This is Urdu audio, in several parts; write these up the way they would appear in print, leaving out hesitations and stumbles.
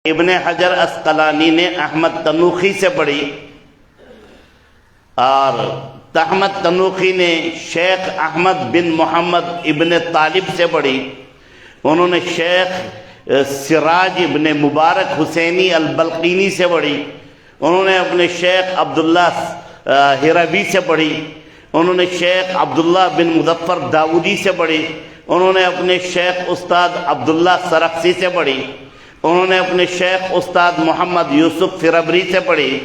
ابن حجر اسقلانی نے احمد تنوخی سے پڑھی اور احمد تنوخی نے شیخ احمد بن محمد ابن طالب سے پڑھی. انہوں نے شیخ سراج ابن مبارک حسینی البلقینی سے پڑھی. انہوں نے اپنے شیخ عبداللہ ہروی سے پڑھی. انہوں نے شیخ عبداللہ بن مظفر داودی سے پڑھی. انہوں نے اپنے شیخ استاد عبداللہ سرخسی سے پڑھی. انہوں نے اپنے شیخ استاد محمد یوسف فربری سے پڑھی.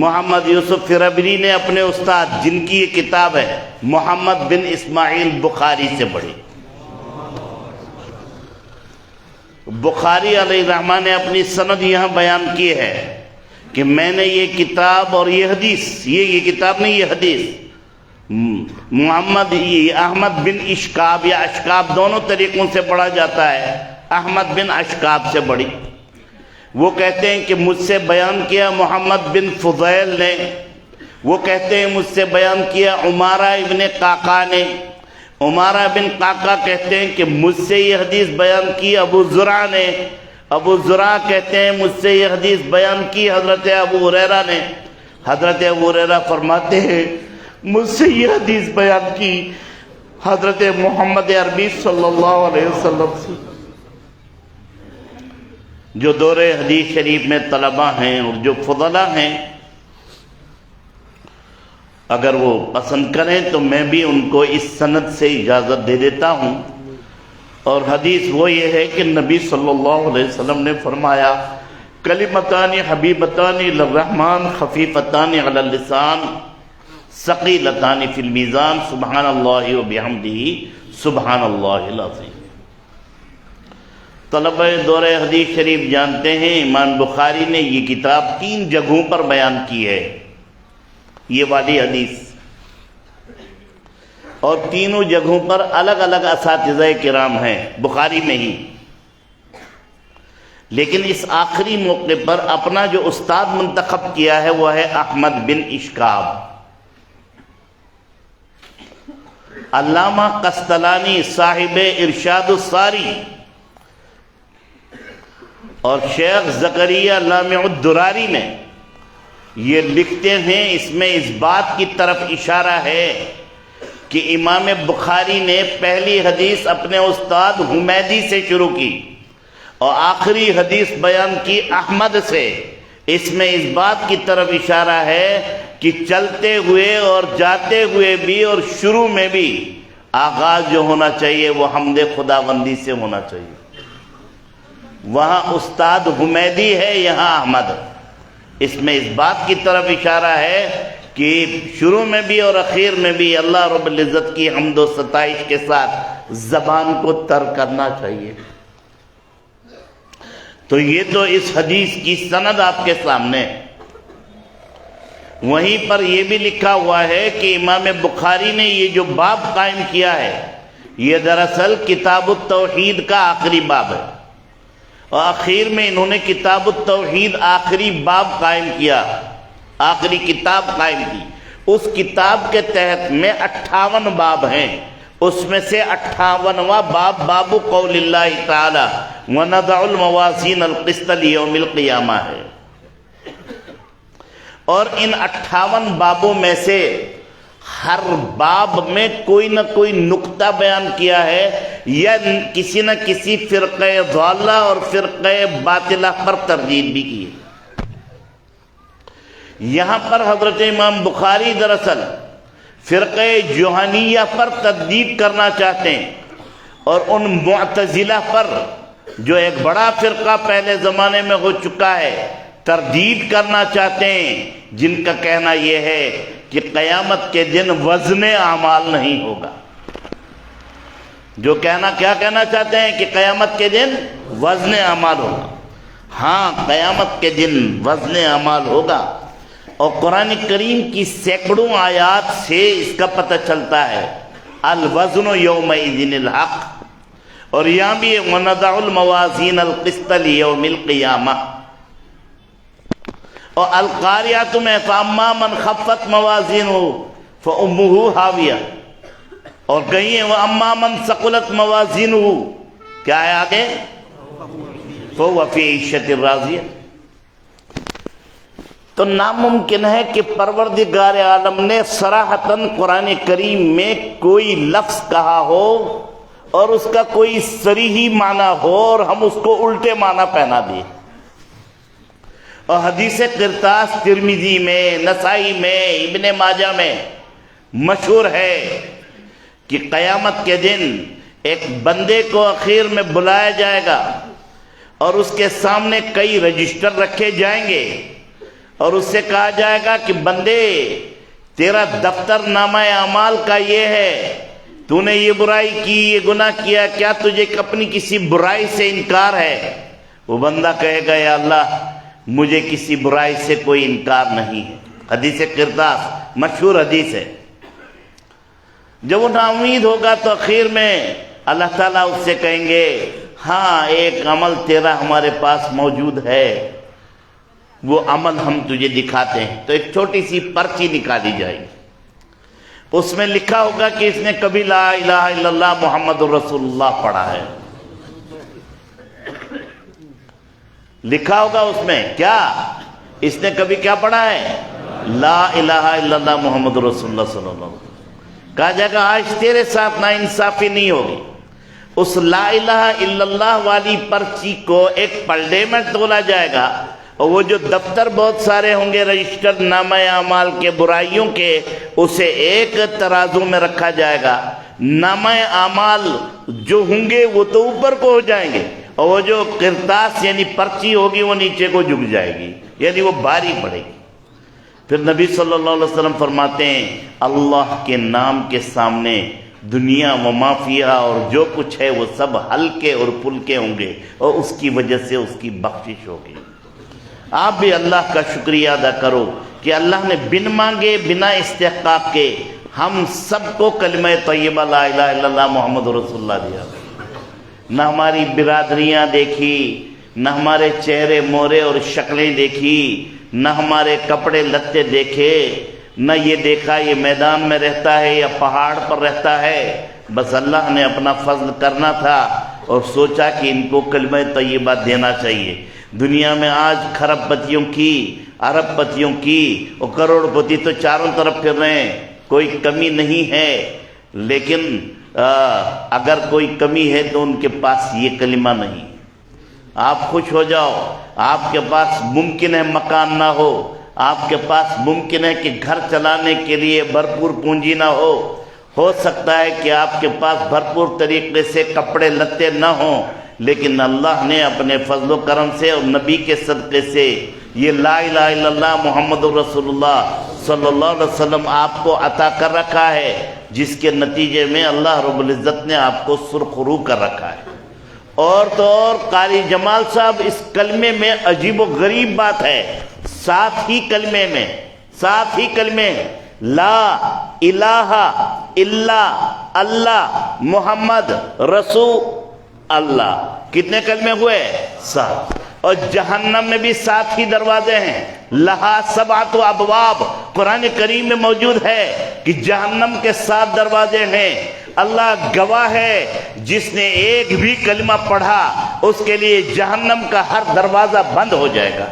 محمد یوسف فربری نے اپنے استاد جن کی یہ کتاب ہے محمد بن اسماعیل بخاری سے پڑھی. بخاری علیہ الرحمٰن نے اپنی سند یہاں بیان کی ہے کہ میں نے یہ کتاب اور یہ حدیث، یہ کتاب نہیں یہ حدیث، محمد احمد بن اشکاب یا اشکاب دونوں طریقوں سے پڑھا جاتا ہے، احمد بن اشکاب سے پڑھی. وہ کہتے ہیں کہ مجھ سے بیان کیا محمد بن فضیل نے. وہ کہتے ہیں مجھ سے بیان کیا عمارہ ابن قعقاع نے. عمارہ بن قعقاع کہتے ہیں کہ مجھ سے یہ حدیث بیان کی ابو زرع نے. ابو زرع کہتے ہیں مجھ سے یہ حدیث بیان کی حضرت ابو ہریرہ نے. حضرت ابو ہریرہ فرماتے ہیں مجھ سے یہ حدیث بیان کی حضرت محمد عربی صلی اللہ علیہ وسلم سے. جو دور حدیث شریف میں طلبہ ہیں اور جو فضلاء ہیں، اگر وہ پسند کریں تو میں بھی ان کو اس سند سے اجازت دے دیتا ہوں. اور حدیث وہ یہ ہے کہ نبی صلی اللہ علیہ وسلم نے فرمایا کلمتان حبیبتان للرحمن خفیفتان علی اللسان ثقیلتان فی المیزان سبحان اللہ وبحمدہ سبحان اللہ العظیم. طلبہ دور حدیث شریف جانتے ہیں امام بخاری نے یہ کتاب 3 جگہوں پر بیان کی ہے یہ والی حدیث، اور تینوں جگہوں پر الگ الگ اساتذہ کرام ہیں بخاری میں ہی. لیکن اس آخری موقع پر اپنا جو استاد منتخب کیا ہے وہ ہے احمد بن اشکاب. علامہ قسطلانی صاحب ارشاد الساری اور شیخ زکریا لامع الدراری نے یہ لکھتے ہیں، اس میں اس بات کی طرف اشارہ ہے کہ امام بخاری نے پہلی حدیث اپنے استاد حمیدی سے شروع کی اور آخری حدیث بیان کی احمد سے. اس میں اس بات کی طرف اشارہ ہے کہ چلتے ہوئے اور جاتے ہوئے بھی اور شروع میں بھی آغاز جو ہونا چاہیے وہ حمد خداوندی سے ہونا چاہیے. وہاں استاد حمیدی ہے، یہاں احمد. اس میں اس بات کی طرف اشارہ ہے کہ شروع میں بھی اور اخیر میں بھی اللہ رب العزت کی حمد و ستائش کے ساتھ زبان کو تر کرنا چاہیے. تو یہ تو اس حدیث کی سند آپ کے سامنے. وہیں پر یہ بھی لکھا ہوا ہے کہ امام بخاری نے یہ جو باب قائم کیا ہے یہ دراصل کتاب التوحید کا آخری باب ہے، اور آخر میں انہوں نے کتاب التوحید آخری باب قائم کیا، آخری کتاب قائم کی. اس کتاب کے تحت میں 58 باب ہیں، اس میں سے 58واں باب باب قول اللہ تعالی وَنَضَعُ الْمَوَازِينَ الْقِسْطَ لِيَوْمِ الْقِيَامَةِ ہے. اور ان 58 بابوں میں سے ہر باب میں کوئی نہ کوئی نقطہ بیان کیا ہے یا کسی نہ کسی فرقہ ضالہ اور فرقہ باطلہ پر تردید بھی کی. یہاں پر حضرت امام بخاری دراصل فرقہ جوہنیہ پر تردید کرنا چاہتے ہیں اور ان معتزلہ پر جو ایک بڑا فرقہ پہلے زمانے میں ہو چکا ہے تردید کرنا چاہتے ہیں، جن کا کہنا یہ ہے کہ قیامت کے دن وزن اعمال نہیں ہوگا. جو کیا کہنا چاہتے ہیں کہ قیامت کے دن وزن اعمال ہوگا. ہاں قیامت کے دن وزن اعمال ہوگا، اور قرآن کریم کی سینکڑوں آیات سے اس کا پتہ چلتا ہے الوزن یومئذ الحق. اور یہاں بھی وَنَضَعُ الْمَوَازِينَ الْقِسْطَ لِيَوْمِ الْقِيَامَةِ. اور القاریات میں فَأَمَّا مَنْ خَفَّتْ مَوَازِينُهُ فَأُمُّهُ هَاوِيَةٌ. اور کہیں وَأَمَّا مَنْ ثَقُلَتْ مَوَازِينُهُ، کیا ہے آگے؟ فَهُوَ فِي عِيشَةٍ رَاضِيَةٍ۔ تو ناممکن ہے کہ پروردگار عالم نے صراحتاً قرآن کریم میں کوئی لفظ کہا ہو اور اس کا کوئی صریحی معنی ہو اور ہم اس کو الٹے معنی پہنا دیں۔ اور حدیث قرطاس ترمذی میں، نسائی میں، ابن ماجہ میں مشہور ہے کہ قیامت کے دن ایک بندے کو اخیر میں بلایا جائے گا اور اس کے سامنے کئی رجسٹر رکھے جائیں گے اور اس سے کہا جائے گا کہ بندے تیرا دفتر نامہ اعمال کا یہ ہے، تو نے یہ برائی کی، یہ گناہ کیا، کیا تجھے اپنی کسی برائی سے انکار ہے؟ وہ بندہ کہے گا یا اللہ مجھے کسی برائی سے کوئی انکار نہیں ہے۔ حدیث قرطاس مشہور حدیث ہے۔ جب وہ نا امید ہوگا تو اخیر میں اللہ تعالیٰ اس سے کہیں گے ہاں ایک عمل تیرا ہمارے پاس موجود ہے، وہ عمل ہم تجھے دکھاتے ہیں۔ تو ایک چھوٹی سی پرچی نکالی جائے گی، اس میں لکھا ہوگا کہ اس نے کبھی لا الہ الا اللہ محمد رسول اللہ پڑھا ہے، لکھا ہوگا اس میں کیا، اس نے کبھی کیا پڑھا ہے، لا الہ الا اللہ محمد رسول اللہ صلی اللہ علیہ وسلم۔ کہا جائے گا آج تیرے ساتھ نا انصافی نہیں ہوگی۔ اس لا الہ الا اللہ والی پرچی کو ایک پلڑے میں تولا جائے گا اور وہ جو دفتر بہت سارے ہوں گے رجسٹر نامہ اعمال کے برائیوں کے، اسے ایک ترازو میں رکھا جائے گا۔ نامہ اعمال جو ہوں گے وہ تو اوپر کو ہو جائیں گے اور وہ جو قرطاس یعنی پرچی ہوگی وہ نیچے کو جھک جائے گی، یعنی وہ بھاری پڑے گی۔ پھر نبی صلی اللہ علیہ وسلم فرماتے ہیں اللہ کے نام کے سامنے دنیا و ما فیہا اور جو کچھ ہے وہ سب ہلکے اور پھلکے ہوں گے اور اس کی وجہ سے اس کی بخشش ہوگی۔ آپ بھی اللہ کا شکریہ ادا کرو کہ اللہ نے بن مانگے بنا استحقاق کے ہم سب کو کلمہ طیبہ لا الہ الا اللہ محمد رسول اللہ دیا۔ نہ ہماری برادریاں دیکھی، نہ ہمارے چہرے مورے اور شکلیں دیکھی، نہ ہمارے کپڑے لتے دیکھے، نہ یہ دیکھا یہ میدان میں رہتا ہے یا پہاڑ پر رہتا ہے، بس اللہ نے اپنا فضل کرنا تھا اور سوچا کہ ان کو کلمہ طیبہ دینا چاہیے۔ دنیا میں آج کھرب پتیوں کی، ارب پتیوں کی اور کروڑ پتی تو چاروں طرف پھر رہے ہیں، کوئی کمی نہیں ہے، لیکن اگر کوئی کمی ہے تو ان کے پاس یہ کلمہ نہیں۔ آپ خوش ہو جاؤ، آپ کے پاس ممکن ہے مکان نہ ہو، آپ کے پاس ممکن ہے کہ گھر چلانے کے لیے بھرپور پونجی نہ ہو سکتا ہے کہ آپ کے پاس بھرپور طریقے سے کپڑے لتے نہ ہوں، لیکن اللہ نے اپنے فضل و کرم سے اور نبی کے صدقے سے یہ لا الہ الا اللہ محمد رسول اللہ صلی اللہ علیہ وسلم آپ کو عطا کر رکھا ہے، جس کے نتیجے میں اللہ رب العزت نے آپ کو سرخرو کر رکھا ہے۔ اور تو اور قاری جمال صاحب اس کلمے میں عجیب و غریب بات ہے، ساتھ ہی کلمے لا الہ الا اللہ محمد رسول اللہ، کتنے کلمے ہوئے؟ 7۔ اور جہنم میں بھی 7 ہی دروازے ہیں، لہا 7 ابواب، قرآن کریم میں موجود ہے کہ جہنم کے 7 دروازے ہیں۔ اللہ گواہ ہے جس نے ایک بھی کلمہ پڑھا اس کے لیے جہنم کا ہر دروازہ بند ہو جائے گا۔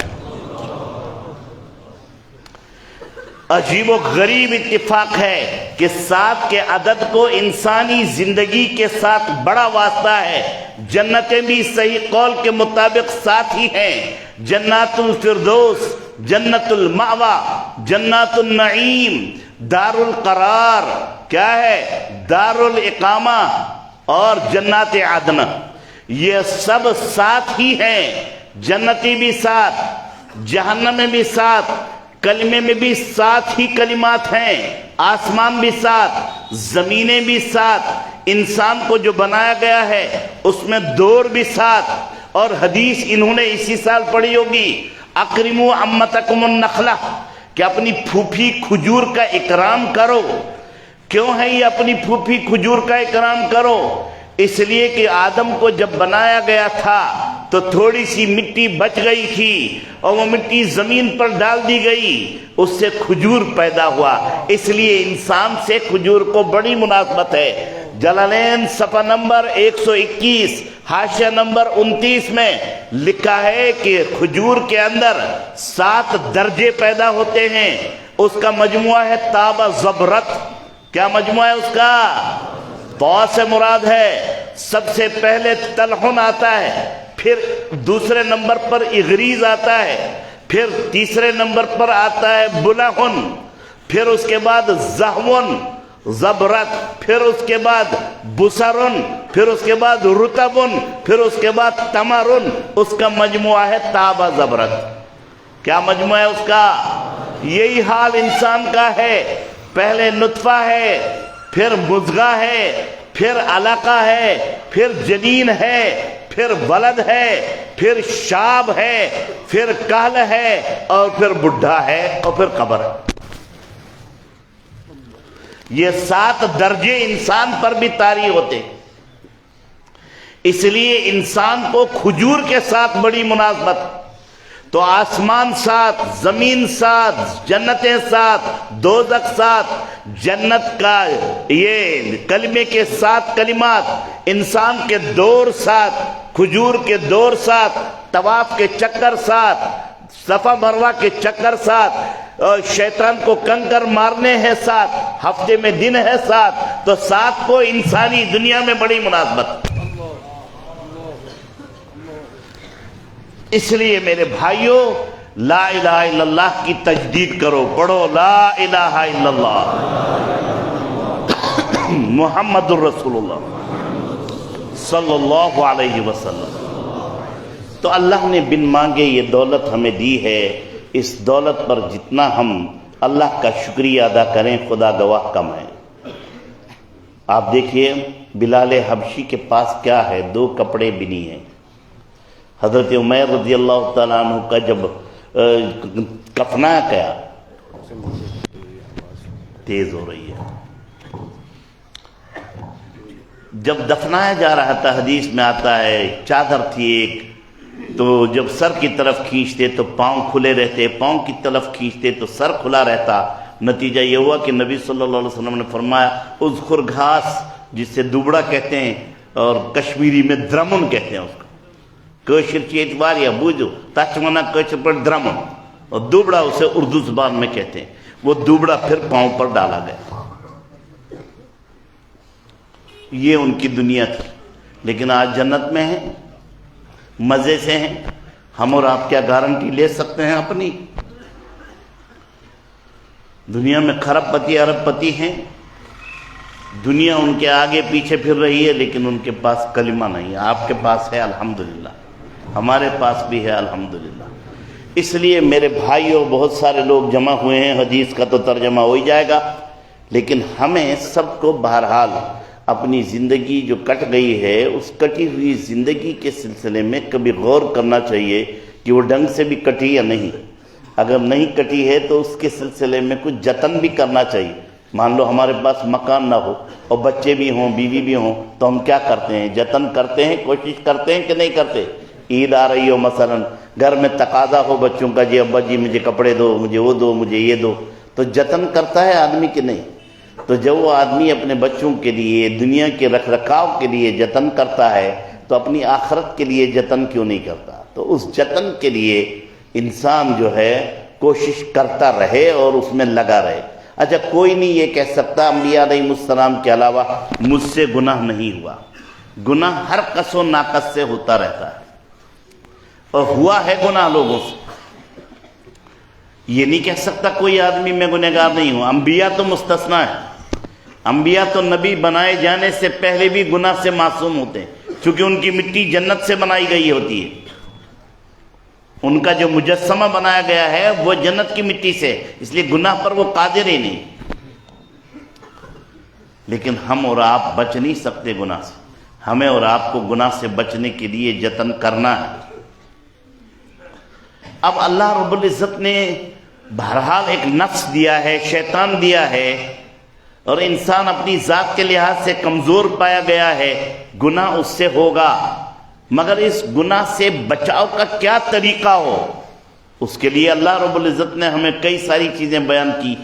عجیب و غریب اتفاق ہے کہ 7 کے عدد کو انسانی زندگی کے ساتھ بڑا واسطہ ہے۔ جنتیں بھی صحیح قول کے مطابق 7 ہی ہیں، جنات الفردوس، جنت المأوى، جنات النعیم، دار القرار، کیا ہے؟ دار الاقامہ اور جنات عدن، یہ سب 7 ہی ہیں۔ جنتی بھی 7، جہنم میں بھی 7، کلمے میں بھی 7 ہی کلمات ہیں، آسمان بھی 7، زمینیں بھی 7، انسان کو جو بنایا گیا ہے اس میں دور بھی 7۔ اور حدیث انہوں نے اسی سال پڑھی ہوگی، اکرموا عمتکم النخلہ، کہ اپنی پھوپھی کھجور کا اکرام کرو۔ کیوں ہے یہ اپنی پھوپھی کھجور کا اکرام کرو؟ اس لیے کہ آدم کو جب بنایا گیا تھا تو تھوڑی سی مٹی بچ گئی تھی اور وہ مٹی زمین پر ڈال دی گئی، اس سے کھجور پیدا ہوا، اس لیے انسان سے کھجور کو بڑی مناسبت ہے۔ جلالین صفحہ نمبر 121، حاشیہ نمبر 29 میں لکھا ہے کہ کھجور کے اندر 7 درجے پیدا ہوتے ہیں، اس کا مجموعہ ہے تاب زبرت۔ کیا مجموعہ ہے اس کا؟ تو سے مراد ہے سب سے پہلے تلحن آتا ہے، پھر دوسرے نمبر پر اغریز آتا ہے، پھر تیسرے نمبر پر آتا ہے بلہن، پھر اس کے بعد زہون زبرت، پھر اس کے بعد بسرن، پھر اس کے بعد رتبن، پھر اس کے بعد تمرن۔ اس کا مجموعہ ہے تابہ زبرت۔ کیا مجموعہ ہے اس کا؟ یہی حال انسان کا ہے، پہلے نطفہ ہے، پھر مضغہ ہے، پھر علقہ ہے، پھر جنین ہے، پھر ولد ہے، پھر شاب ہے، پھر کہل ہے، اور پھر بڈھا ہے، اور پھر قبر ہے۔ یہ 7 درجے انسان پر بھی طاری ہوتے، اس لیے انسان کو کھجور کے ساتھ بڑی مناسبت۔ تو آسمان 7، زمین 7، جنتیں 7، دوزخ 7، جنت کا یہ کلمے کے 7 کلمات، انسان کے دور 7، کھجور کے دور 7، طواف کے چکر 7، صفا مروہ کے چکر 7، شیطان کو کنکر مارنے ہیں 7، ہفتے میں دن ہے 7، تو 7 کو انسانی دنیا میں بڑی مناسبت۔ اس لیے میرے بھائیوں، لا الہ الا اللہ کی تجدید کرو، پڑھو لا الہ الا اللہ محمد الرسول اللہ صلی اللہ علیہ وسلم۔ تو اللہ نے بن مانگے یہ دولت ہمیں دی ہے، اس دولت پر جتنا ہم اللہ کا شکریہ ادا کریں خدا گواہ کم ہے۔ آپ دیکھیے بلال حبشی کے پاس کیا ہے، 2 کپڑے بنی ہیں۔ حضرت عمیر رضی اللہ تعالیٰ عنہ کا جب کفنا کیا، تیز ہو رہی ہے، جب دفنایا جا رہا تھا، حدیث میں آتا ہے چادر تھی ایک، تو جب سر کی طرف کھینچتے تو پاؤں کھلے رہتے، پاؤں کی طرف کھینچتے تو سر کھلا رہتا۔ نتیجہ یہ ہوا کہ نبی صلی اللہ علیہ وسلم نے فرمایا اذخر گھاس، جس سے دوبڑا کہتے ہیں اور کشمیری میں درمن کہتے ہیں اس کو، کوشر چیت واریا بوجھو تچمنا کوشر پر درمن، اور دوبڑا اسے اردو زبان میں کہتے ہیں۔ وہ دوبڑا پھر پاؤں پر ڈالا گیا۔ یہ ان کی دنیا تھی، لیکن آج جنت میں ہیں، مزے سے ہیں۔ ہم اور آپ کیا گارنٹی لے سکتے ہیں اپنی؟ دنیا میں کھرب پتی ارب پتی ہیں، دنیا ان کے آگے پیچھے پھر رہی ہے، لیکن ان کے پاس کلمہ نہیں ہے۔ آپ کے پاس ہے الحمدللہ، ہمارے پاس بھی ہے الحمدللہ۔ اس لیے میرے بھائیوں، بہت سارے لوگ جمع ہوئے ہیں، حدیث کا تو ترجمہ ہو ہی جائے گا، لیکن ہمیں سب کو بہرحال اپنی زندگی جو کٹ گئی ہے، اس کٹی ہوئی زندگی کے سلسلے میں کبھی غور کرنا چاہیے کہ وہ ڈھنگ سے بھی کٹی یا نہیں۔ اگر نہیں کٹی ہے تو اس کے سلسلے میں کچھ جتن بھی کرنا چاہیے۔ مان لو ہمارے پاس مکان نہ ہو اور بچے بھی ہوں، بیوی بھی ہوں، تو ہم کیا کرتے ہیں؟ جتن کرتے ہیں، کوشش کرتے ہیں کہ نہیں کرتے؟ عید آ رہی ہو مثلا، گھر میں تقاضا ہو بچوں کا، جی ابا جی مجھے کپڑے دو، مجھے وہ دو، مجھے یہ دو، تو جتن کرتا ہے آدمی کہ نہیں؟ تو جب وہ آدمی اپنے بچوں کے لیے، دنیا کے رکھ رکھاؤ کے لیے جتن کرتا ہے، تو اپنی آخرت کے لیے جتن کیوں نہیں کرتا؟ تو اس جتن کے لیے انسان جو ہے کوشش کرتا رہے اور اس میں لگا رہے۔ اچھا، کوئی نہیں یہ کہہ سکتا انبیاء علیہ السلام کے علاوہ مجھ سے گناہ نہیں ہوا۔ گناہ ہر کس و ناقص سے ہوتا رہتا ہے، اور ہوا ہے گناہ لوگوں سے۔ یہ نہیں کہہ سکتا کوئی آدمی میں گنہگار نہیں ہوں۔ انبیاء تو مستثنا ہے، انبیاء تو نبی بنائے جانے سے پہلے بھی گناہ سے معصوم ہوتے ہیں، چونکہ ان کی مٹی جنت سے بنائی گئی ہوتی ہے۔ ان کا جو مجسمہ بنایا گیا ہے وہ جنت کی مٹی سے، اس لیے گناہ پر وہ قادر ہی نہیں۔ لیکن ہم اور آپ بچ نہیں سکتے گناہ سے۔ ہمیں اور آپ کو گناہ سے بچنے کے لیے جتن کرنا ہے۔ اب اللہ رب العزت نے بہرحال ایک نفس دیا ہے، شیطان دیا ہے، اور انسان اپنی ذات کے لحاظ سے کمزور پایا گیا ہے، گناہ اس سے ہوگا، مگر اس گناہ سے بچاؤ کا کیا طریقہ ہو، اس کے لیے اللہ رب العزت نے ہمیں کئی ساری چیزیں بیان کی۔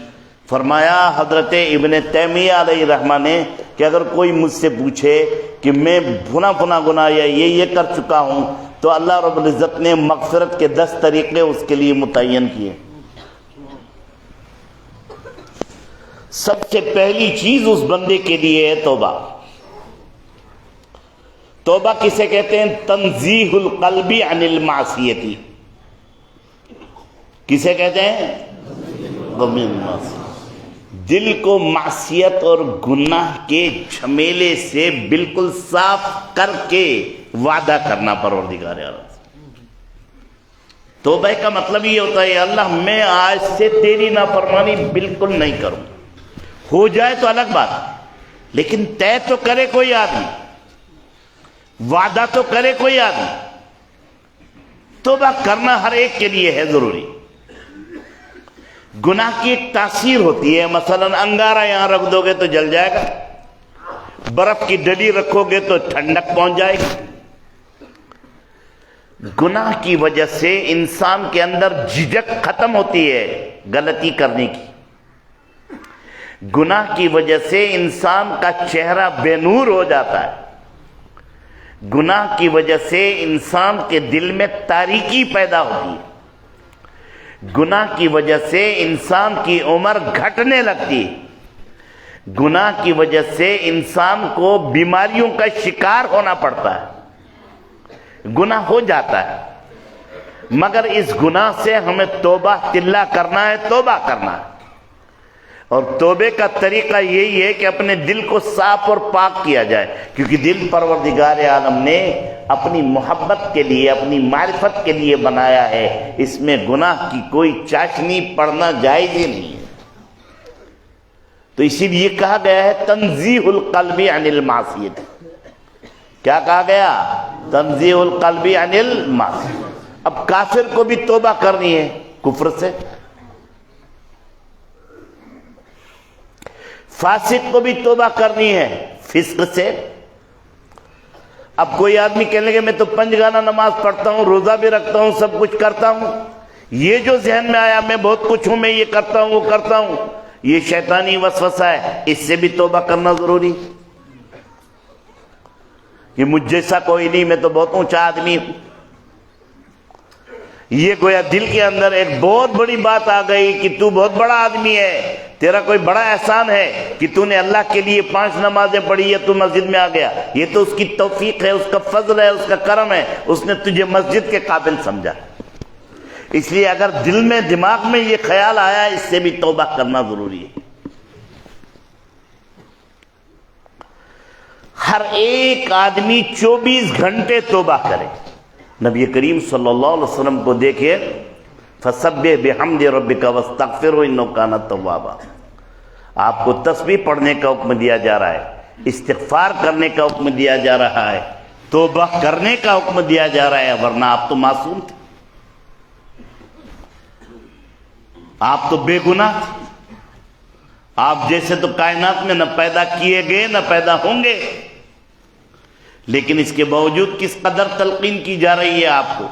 فرمایا حضرت ابن تیمیہ علیہ الرحمہ نے کہ اگر کوئی مجھ سے پوچھے کہ میں فلاں گناہ یا یہ کر چکا ہوں تو اللہ رب العزت نے مغفرت کے 10 طریقے اس کے لیے متعین کیے۔ سب سے پہلی چیز اس بندے کے لیے ہے توبہ۔ توبہ کسے کہتے ہیں؟ تنزیہ القلب عن المعصیتی۔ کسے کہتے ہیں؟ دل کو معصیت اور گناہ کے جھمیلے سے بالکل صاف کر کے وعدہ کرنا پروردگار عالم سے۔ توبہ کا مطلب یہ ہوتا ہے اللہ میں آج سے تیری نافرمانی بالکل نہیں کروں۔ ہو جائے تو الگ بات، لیکن طے تو کرے کوئی آدمی، وعدہ تو کرے کوئی آدمی۔ توبہ کرنا ہر ایک کے لیے ہے ضروری۔ گناہ کی ایک تاثیر ہوتی ہے، مثلا انگارہ یہاں رکھ دو گے تو جل جائے گا، برف کی ڈلی رکھو گے تو ٹھنڈک پہنچ جائے گی۔ گناہ کی وجہ سے انسان کے اندر جھجک ختم ہوتی ہے غلطی کرنے کی۔ گناہ کی وجہ سے انسان کا چہرہ بے نور ہو جاتا ہے۔ گناہ کی وجہ سے انسان کے دل میں تاریکی پیدا ہوتی ہے۔ گناہ کی وجہ سے انسان کی عمر گھٹنے لگتی ہے۔ گناہ کی وجہ سے انسان کو بیماریوں کا شکار ہونا پڑتا ہے۔ گناہ ہو جاتا ہے، مگر اس گناہ سے ہمیں توبہ تلا کرنا ہے، توبہ کرنا ہے۔ اور توبے کا طریقہ یہی ہے کہ اپنے دل کو صاف اور پاک کیا جائے، کیونکہ دل پروردگار عالم نے اپنی محبت کے لیے، اپنی معرفت کے لیے بنایا ہے، اس میں گناہ کی کوئی چاشنی پڑنا جائز ہی نہیں ہے۔ تو اسی لیے کہا گیا ہے تنزیہ القلب عن المعصیت۔ کیا کہا گیا؟ تنزیہ القلب عن المعصیت۔ اب کافر کو بھی توبہ کرنی ہے کفر سے، فاسق کو بھی توبہ کرنی ہے فسق سے۔ اب کوئی آدمی کہنے لگے میں تو 5 گانا نماز پڑھتا ہوں، روزہ بھی رکھتا ہوں، سب کچھ کرتا ہوں، یہ جو ذہن میں آیا میں بہت کچھ ہوں، میں یہ کرتا ہوں وہ کرتا ہوں، یہ شیطانی وسوسہ ہے، اس سے بھی توبہ کرنا ضروری۔ یہ مجھ جیسا کوئی نہیں، میں تو بہت اونچا آدمی ہوں، یہ گویا دل کے اندر ایک بہت بڑی بات آ گئی کہ تو بہت بڑا آدمی ہے، تیرا کوئی بڑا احسان ہے کہ تو نے اللہ کے لیے 5 نمازیں پڑھی ہے، تو مسجد میں آ گیا، یہ تو اس کی توفیق ہے، اس کا فضل ہے، اس کا کرم ہے، اس نے تجھے مسجد کے قابل سمجھا۔ اس لیے اگر دل میں دماغ میں یہ خیال آیا، اس سے بھی توبہ کرنا ضروری ہے۔ ہر ایک آدمی 24 گھنٹے توبہ کرے۔ نبی کریم صلی اللہ علیہ وسلم کو دیکھے، فَسَبِّحْ بِحَمْدِ رَبِّكَ وَاسْتَغْفِرْهُ إِنَّهُ كَانَ تَوَّابًا۔ آپ کو تسبیح پڑھنے کا حکم دیا جا رہا ہے، استغفار کرنے کا حکم دیا جا رہا ہے، توبہ کرنے کا حکم دیا جا رہا ہے، ورنہ آپ تو معصوم تھے، آپ تو بے گناہ تھے، آپ جیسے تو کائنات میں نہ پیدا کیے گئے نہ پیدا ہوں گے، لیکن اس کے باوجود کس قدر تلقین کی جا رہی ہے آپ کو۔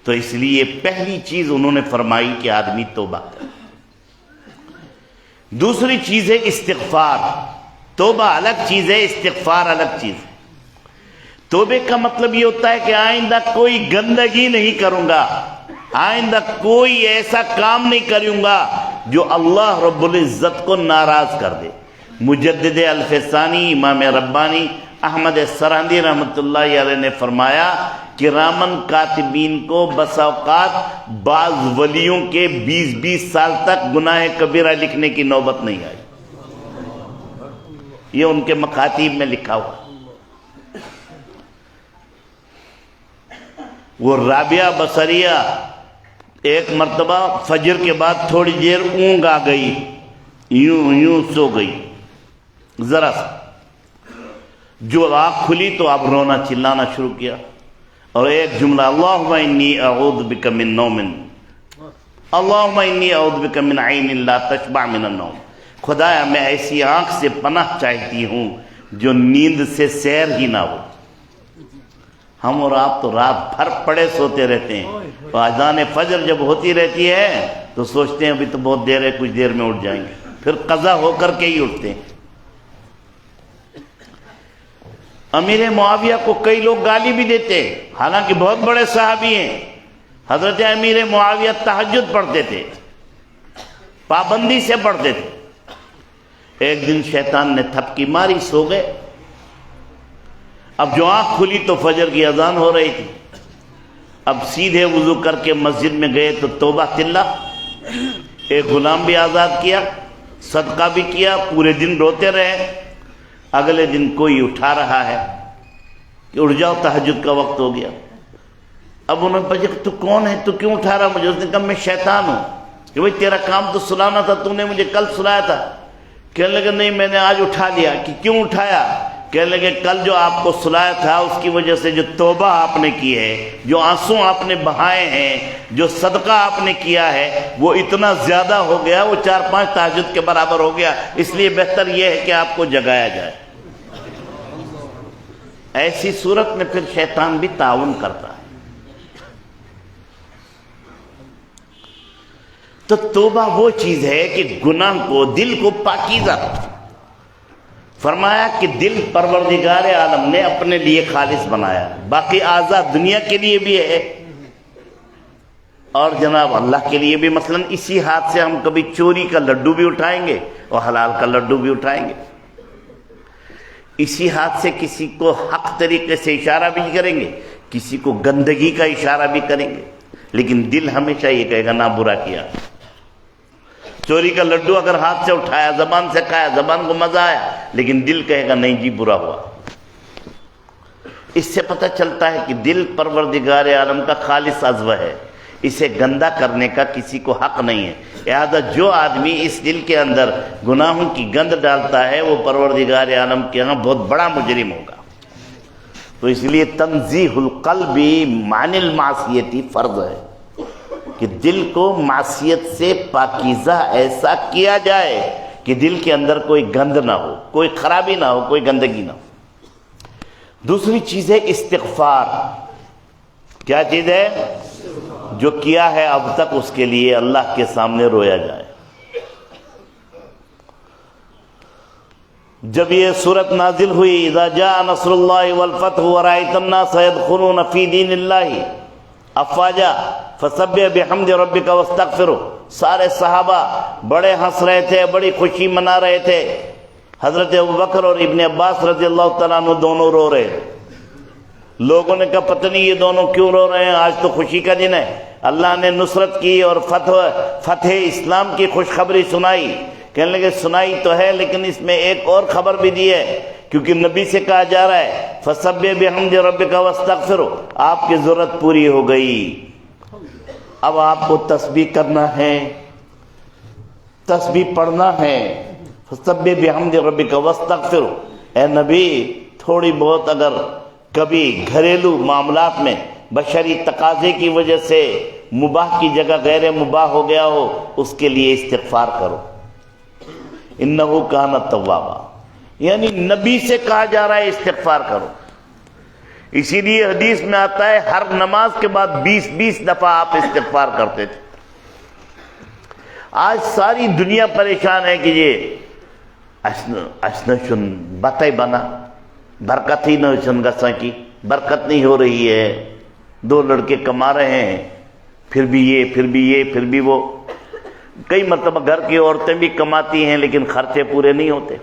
تو اس لیے پہلی چیز انہوں نے فرمائی کہ آدمی توبہ کرے۔ دوسری چیز ہے استغفار۔ توبہ الگ چیز ہے، استغفار الگ چیز ہے۔ توبے کا مطلب یہ ہوتا ہے کہ آئندہ کوئی گندگی نہیں کروں گا، آئندہ کوئی ایسا کام نہیں کروں گا جو اللہ رب العزت کو ناراض کر دے۔ مجدد الفسانی امام ربانی احمد سرہندی رحمۃ اللہ علیہ نے فرمایا کہ کرامن کاتبین کو بس اوقات بعض ولیوں کے 20 سال تک گناہ کبیرہ لکھنے کی نوبت نہیں آئی، یہ ان کے مکاتیب میں لکھا ہوا۔ وہ رابعہ بصریہ ایک مرتبہ فجر کے بعد تھوڑی دیر اونگ آ گئی، یوں سو گئی، ذرا سا جو آنکھ کھلی تو اب رونا چلانا شروع کیا، اور ایک جملہ اللہم انی اعوذ بک من نوم، اللہم انی اعوذ بک من عین لا تشبع من النوم، خدایا میں ایسی آنکھ سے پناہ چاہتی ہوں جو نیند سے سیر ہی نہ ہو۔ ہم اور آپ تو رات بھر پڑے سوتے رہتے ہیں، اور اذان فجر جب ہوتی رہتی ہے تو سوچتے ہیں ابھی تو بہت دیر ہے، کچھ دیر میں اٹھ جائیں گے، پھر قضا ہو کر کے ہی اٹھتے ہیں۔ امیر معاویہ کو کئی لوگ گالی بھی دیتے ہیں، حالانکہ بہت بڑے صحابی ہیں۔ حضرت امیر معاویہ تہجد پڑھتے تھے، پابندی سے پڑھتے تھے۔ ایک دن شیطان نے تھپکی ماری، سو گئے۔ اب جو آنکھ کھلی تو فجر کی اذان ہو رہی تھی۔ اب سیدھے وضو کر کے مسجد میں گئے تو توبہ تلہ، ایک غلام بھی آزاد کیا، صدقہ بھی کیا، پورے دن روتے رہے۔ اگلے دن کوئی اٹھا رہا ہے کہ اٹھ جاؤ تہجد کا وقت ہو گیا۔ اب انہوں نے پوچھا تو کون ہے، تو کیوں اٹھا رہا مجھے؟ اس نے کہا میں شیطان ہوں کہ بھئی تیرا کام تو سلانا تھا، تو نے مجھے کل سلایا تھا۔ کہنے لگے نہیں میں نے آج اٹھا لیا۔ کہ کیوں اٹھایا؟ کہنے لگے کل جو آپ کو سلایا تھا اس کی وجہ سے جو توبہ آپ نے کی ہے، جو آنسو آپ نے بہائے ہیں، جو صدقہ آپ نے کیا ہے، وہ اتنا زیادہ ہو گیا، وہ 4-5 تہجد کے برابر ہو گیا، اس لیے بہتر یہ ہے کہ آپ کو جگایا جائے۔ ایسی صورت میں پھر شیطان بھی تعاون کرتا ہے۔ تو توبہ وہ چیز ہے کہ گناہ کو، دل کو پاکیزہ، فرمایا کہ دل پروردگار عالم نے اپنے لیے خالص بنایا، باقی اعضاء دنیا کے لیے بھی ہے اور جناب اللہ کے لیے بھی۔ مثلا اسی ہاتھ سے ہم کبھی چوری کا لڈو بھی اٹھائیں گے اور حلال کا لڈو بھی اٹھائیں گے، اسی ہاتھ سے کسی کو حق طریقے سے اشارہ بھی کریں گے، کسی کو گندگی کا اشارہ بھی کریں گے، لیکن دل ہمیشہ یہ کہے گا نہ برا کیا۔ چوری کا لڈو اگر ہاتھ سے اٹھایا، زبان سے کھایا، زبان کو مزہ آیا، لیکن دل کہے گا نہیں جی برا ہوا۔ اس سے پتہ چلتا ہے کہ دل پروردگار عالم کا خالص عضو ہے، اسے گندا کرنے کا کسی کو حق نہیں ہے۔ لہذا جو آدمی اس دل کے اندر گناہوں کی گند ڈالتا ہے وہ پروردگار عالم کے ہاں بہت بڑا مجرم ہوگا۔ تو اس لیے تنزیہ القلب عن المعصیت فرض ہے کہ دل کو معصیت سے پاکیزہ ایسا کیا جائے کہ دل کے اندر کوئی گند نہ ہو، کوئی خرابی نہ ہو، کوئی گندگی نہ ہو۔ دوسری چیز ہے استغفار۔ کیا چیز ہے؟ جو کیا ہے اب تک اس کے لیے اللہ کے سامنے رویا جائے۔ جب یہ صورت نازل ہوئی اذا جاء نصر اللہ والفتح ورأیت الناس يدخلون فی دین اللہ افواجا فسبح بحمد ربک واستغفرہ، سارے صحابہ بڑے ہنس رہے تھے، بڑی خوشی منا رہے تھے۔ حضرت ابوبکر اور ابن عباس رضی اللہ تعالیٰ عنہ دونوں رو رہے۔ لوگوں نے کہا پتہ نہیں یہ دونوں کیوں رو رہے ہیں، آج تو خوشی کا دن ہے، اللہ نے نصرت کی اور فتح اسلام کی خوشخبری سنائی۔ کہنے لگے سنائی تو ہے لیکن اس میں ایک اور خبر بھی دی ہے، کیونکہ نبی سے کہا جا رہا ہے فسبح بحمد ربک واستغفرہ، آپ کی ضرورت پوری ہو گئی، اب آپ کو تسبیح کرنا ہے، تسبیح پڑھنا ہے، فسبح بحمد ربک واستغفرہ۔ اے نبی تھوڑی بہت اگر کبھی گھریلو معاملات میں بشری تقاضے کی وجہ سے مباح کی جگہ غیر مباح ہو گیا ہو، اس کے لیے استغفار کرو، انہو کان توابا، یعنی نبی سے کہا جا رہا ہے استغفار کرو۔ اسی لیے حدیث میں آتا ہے ہر نماز کے بعد 20 دفعہ آپ استغفار کرتے تھے۔ آج ساری دنیا پریشان ہے کہ یہ اشنشن باتیں بنا برکت ہی نہ گسا کی برکت نہیں ہو رہی ہے، 2 لڑکے کما رہے ہیں، پھر بھی یہ پھر بھی یہ پھر بھی وہ۔ کئی مرتبہ گھر کی عورتیں بھی کماتی ہیں لیکن خرچے پورے نہیں ہوتے،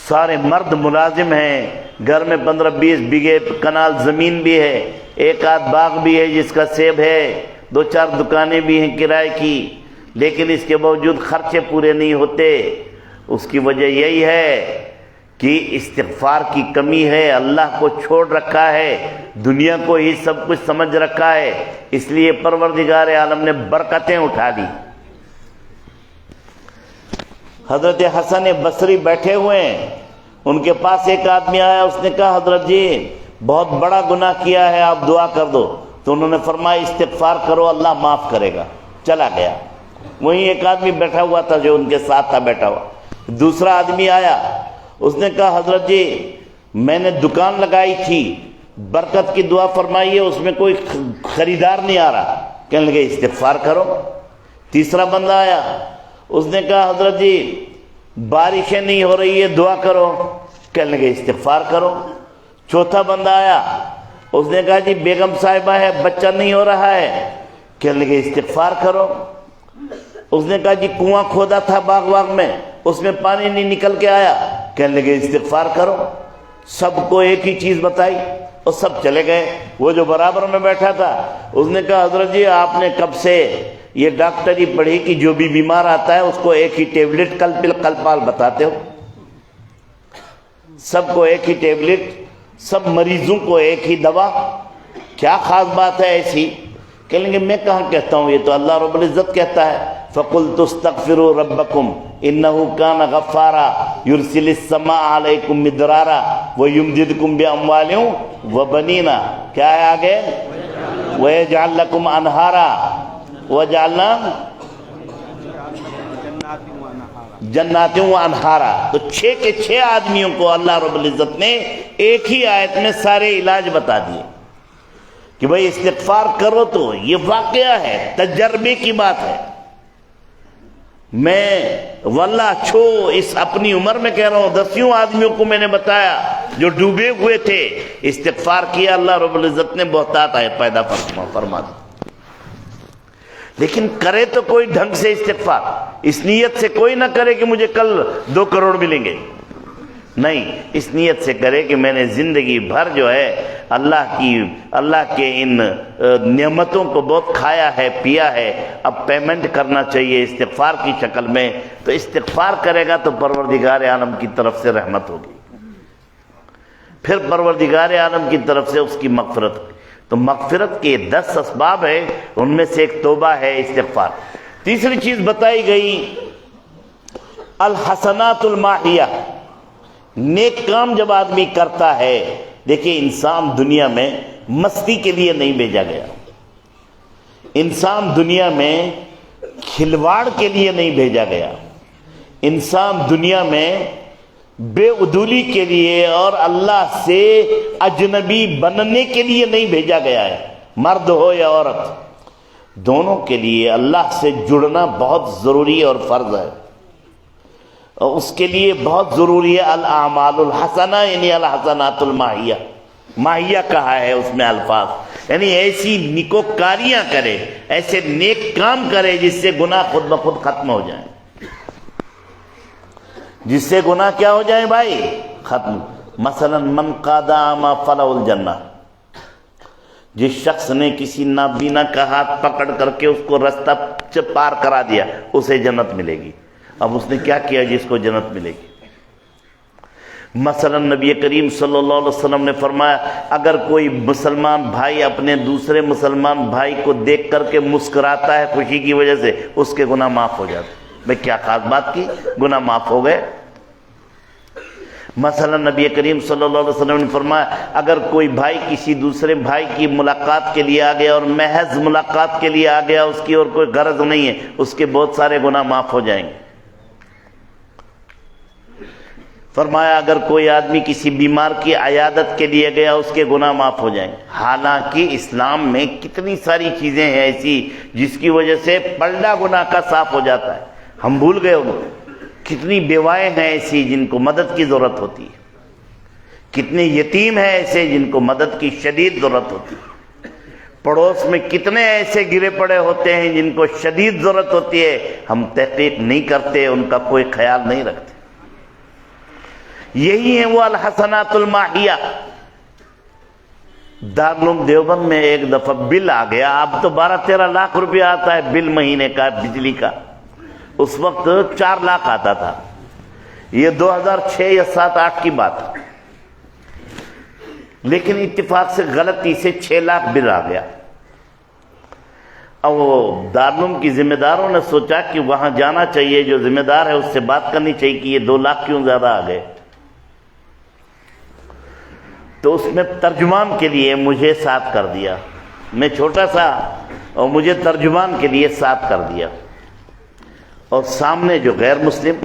سارے مرد ملازم ہیں، گھر میں 15-20 بیگھے کنال زمین بھی ہے، ایک آدھ باغ بھی ہے جس کا سیب ہے، 2-4 دکانیں بھی ہیں کرائے کی، لیکن اس کے باوجود خرچے پورے نہیں ہوتے۔ اس کی وجہ یہی ہے کہ استغفار کی کمی ہے، اللہ کو چھوڑ رکھا ہے، دنیا کو ہی سب کچھ سمجھ رکھا ہے، اس لیے پروردگار عالم نے برکتیں اٹھا دی۔ حضرت حسن بصری بیٹھے ہوئے ہیں، ان کے پاس ایک آدمی آیا، اس نے کہا حضرت جی بہت بڑا گناہ کیا ہے، آپ دعا کر دو۔ تو انہوں نے فرمایا استغفار کرو اللہ معاف کرے گا۔ چلا گیا۔ وہیں ایک آدمی بیٹھا ہوا تھا جو ان کے ساتھ تھا بیٹھا ہوا، دوسرا آدمی آیا، اس نے کہا حضرت جی میں نے دکان لگائی تھی، برکت کی دعا فرمائیے، اس میں کوئی خریدار نہیں آ رہا۔ کہنے لگے استغفار کرو۔ تیسرا بندہ آیا، اس نے کہا حضرت جی بارشیں نہیں ہو رہی ہے، دعا کرو۔ کہنے لگے استغفار کرو۔ چوتھا بندہ آیا، اس نے کہا جی بیگم صاحبہ ہے، بچہ نہیں ہو رہا ہے، کہنے لگے استغفار کرو۔ اس نے کہا جی کنواں کھودا تھا باغ میں، اس میں پانی نہیں نکل کے آیا، کہنے لگے استغفار کرو۔ سب کو ایک ہی چیز بتائی اور سب چلے گئے۔ وہ جو برابر میں بیٹھا تھا اس نے کہا حضرت جی آپ نے کب سے یہ ڈاکٹری پڑھی کہ جو بھی بیمار آتا ہے اس کو ایک ہی ٹیبلٹ کل پل کل پال بتاتے ہو؟ سب کو ایک ہی ٹیبلٹ، سب مریضوں کو ایک ہی دوا، کیا خاص بات ہے ایسی؟ کہیں گے میں کہاں کہتا ہوں، یہ تو اللہ رب العزت کہتا ہے فَقُلْتُ اسْتَغْفِرُوا رَبَّكُمْ إِنَّهُ كَانَ غَفَّارًا يُرْسِلِ السَّمَاءَ عَلَيْكُمْ مِدْرَارًا وَيُمْدِدْكُمْ بِأَمْوَالٍ وَبَنِينَ، کیا ہے آگے؟ وَيَجْعَلْ لَكُمْ أَنْهَارًا وَجَعَلْنَا جنات و انہارا۔ تو 6 کے 6 آدمیوں کو اللہ رب العزت نے ایک ہی آیت میں سارے علاج بتا دیے کہ بھئی استغفار کرو۔ تو یہ واقعہ ہے، تجربے کی بات ہے۔ میں واللہ چھو اس اپنی عمر میں کہہ رہا ہوں، 10 آدمیوں کو میں نے بتایا جو ڈوبے ہوئے تھے، استغفار کیا، اللہ رب العزت نے بہتات آیت پیدا فرما دی۔ لیکن کرے تو کوئی ڈھنگ سے استغفار، اس نیت سے کوئی نہ کرے کہ مجھے کل 2 کروڑ ملیں گے، نہیں، اس نیت سے کرے کہ میں نے زندگی بھر جو ہے اللہ کے ان نعمتوں کو بہت کھایا ہے پیا ہے، اب پیمنٹ کرنا چاہیے استغفار کی شکل میں۔ تو استغفار کرے گا تو پروردگار عالم کی طرف سے رحمت ہوگی، پھر پروردگار عالم کی طرف سے اس کی مغفرت ہوگی۔ تو مغفرت کے 10 اسباب ہیں، ان میں سے ایک توبہ ہے، استغفار۔ تیسری چیز بتائی گئی الحسنات الماحیہ، نیک کام جب آدمی کرتا ہے۔ دیکھیں انسان دنیا میں مستی کے لیے نہیں بھیجا گیا، انسان دنیا میں کھلواڑ کے لیے نہیں بھیجا گیا، انسان دنیا میں بے عدولی کے لیے اور اللہ سے اجنبی بننے کے لیے نہیں بھیجا گیا ہے۔ مرد ہو یا عورت، دونوں کے لیے اللہ سے جڑنا بہت ضروری اور فرض ہے، اور اس کے لیے بہت ضروری ہے الاعمال الحسنہ، یعنی الحسنات الماحیہ۔ ماحیہ کہا ہے اس میں الفاظ، یعنی ایسی نیکوکاریاں کرے، ایسے نیک کام کرے جس سے گناہ خود بخود ختم ہو جائیں، جس سے گناہ کیا ہو جائیں بھائی؟ ختم۔ مثلا من قاد اعمی فلہ الجنہ، جس شخص نے کسی نابینا کا ہاتھ پکڑ کر کے اس کو رستہ پار کرا دیا، اسے جنت ملے گی۔ اب اس نے کیا کیا جس کو جنت ملے گی؟ مثلا نبی کریم صلی اللہ علیہ وسلم نے فرمایا اگر کوئی مسلمان بھائی اپنے دوسرے مسلمان بھائی کو دیکھ کر کے مسکراتا ہے خوشی کی وجہ سے، اس کے گناہ معاف ہو جاتے۔ میں کیا خاص بات کی، گناہ معاف ہو گئے۔ مثلا نبی کریم صلی اللہ علیہ وسلم نے فرمایا اگر کوئی بھائی کسی دوسرے بھائی کی ملاقات کے لیے آ گیا اور محض ملاقات کے لیے آ گیا، اس کی اور کوئی غرض نہیں ہے، اس کے بہت سارے گناہ معاف ہو جائیں گے۔ فرمایا اگر کوئی آدمی کسی بیمار کی عیادت کے لیے گیا، اس کے گناہ معاف ہو جائیں گے۔ حالانکہ اسلام میں کتنی ساری چیزیں ہیں ایسی جس کی وجہ سے پلڑا گناہ کا صاف ہو جاتا ہے، ہم بھول گئے ہوں۔ کتنی بیوائیں ہیں ایسی جن کو مدد کی ضرورت ہوتی ہے، کتنے یتیم ہیں ایسے جن کو مدد کی شدید ضرورت ہوتی ہے، پڑوس میں کتنے ایسے گرے پڑے ہوتے ہیں جن کو شدید ضرورت ہوتی ہے، ہم تحقیق نہیں کرتے، ان کا کوئی خیال نہیں رکھتے۔ یہی ہیں وہ الحسنات الماحیہ۔ دارالعلوم دیوبند میں ایک دفعہ بل آ گیا، اب تو 12-13 لاکھ روپیہ آتا ہے بل مہینے کا بجلی کا، اس وقت 4 لاکھ آتا تھا، یہ 2006 یا 7-8 کی بات ہے، لیکن اتفاق سے غلطی سے 6 لاکھ بل آ گیا۔ اب وہ دارالعلوم کی ذمہ داروں نے سوچا کہ وہاں جانا چاہیے، جو ذمہ دار ہے اس سے بات کرنی چاہیے کہ یہ 2 لاکھ کیوں زیادہ آ گئے۔ تو اس میں ترجمان کے لیے مجھے ساتھ کر دیا، میں چھوٹا سا اور مجھے ترجمان کے لیے ساتھ کر دیا، اور سامنے جو غیر مسلم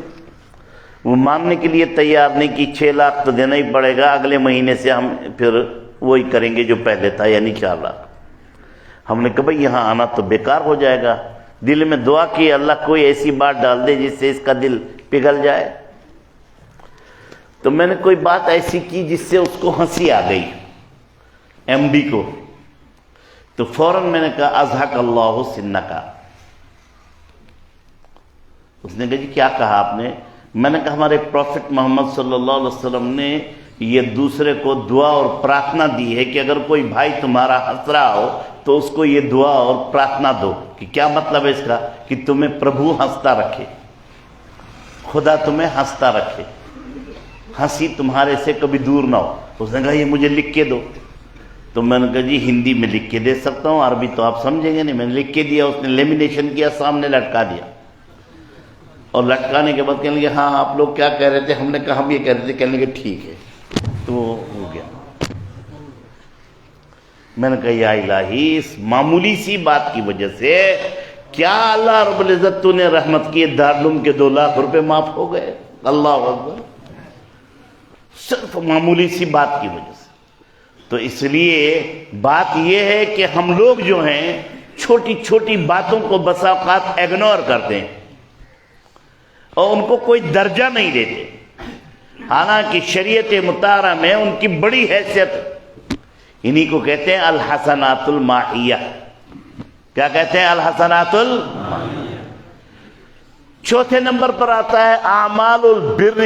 وہ ماننے کے لیے تیار نہیں کہ 6 لاکھ تو دینا ہی پڑے گا، اگلے مہینے سے ہم پھر وہی کریں گے جو پہلے تھا، یعنی 4 لاکھ۔ ہم نے کہا بھائی یہاں آنا تو بیکار ہو جائے گا، دل میں دعا کی اللہ کوئی ایسی بات ڈال دے جس سے اس کا دل پگھل جائے۔ تو میں نے کوئی بات ایسی کی جس سے اس کو ہنسی آ گئی ایم ڈی کو، تو فوراً میں نے کہا اضحک اللہ سنکا۔ اس نے کہا جی کیا کہا آپ نے؟ میں نے کہا ہمارے پروفٹ محمد صلی اللہ علیہ وسلم نے یہ دوسرے کو دعا اور پرارتھنا دی ہے کہ اگر کوئی بھائی تمہارا ہنس رہا ہو تو اس کو یہ دعا اور پرارتھنا دو، کہ کیا مطلب ہے اس کا؟ کہ تمہیں پربھو ہنستا رکھے، خدا تمہیں ہنستا رکھے، ہنسی تمہارے سے کبھی دور نہ ہو۔ اس نے کہا یہ مجھے لکھ کے دو۔ تو میں نے کہا جی ہندی میں لکھ کے دے سکتا ہوں، عربی تو آپ سمجھیں گے نہیں۔ میں نے لکھ کے دیا، اس نے لیمینیشن کیا، سامنے لٹکا دیا، اور لٹکانے کے بعد کہنے لگے ہاں آپ لوگ کیا کہہ رہے تھے؟ ہم نے کہا ہم یہ کہہ رہے تھے۔ کہنے لگے ٹھیک ہے، تو وہ ہو گیا۔ میں نے کہا یا الہی، اس معمولی سی بات کی وجہ سے کیا اللہ رب العزت تو نے رحمت کی، دارالعلوم کے 2 لاکھ روپے معاف ہو گئے؟ اللہ اکبر، صرف معمولی سی بات کی وجہ سے۔ تو اس لیے بات یہ ہے کہ ہم لوگ جو ہیں چھوٹی چھوٹی باتوں کو بسا اوقات اگنور کرتے ہیں اور ان کو کوئی درجہ نہیں دیتے، حالانکہ شریعت مطہرہ میں ان کی بڑی حیثیت ہے۔ انہی کو کہتے ہیں الحسنات الماحیہ۔ کیا کہتے ہیں؟ الحسنات الماحیہ۔ چوتھے نمبر پر آتا ہے اعمال البر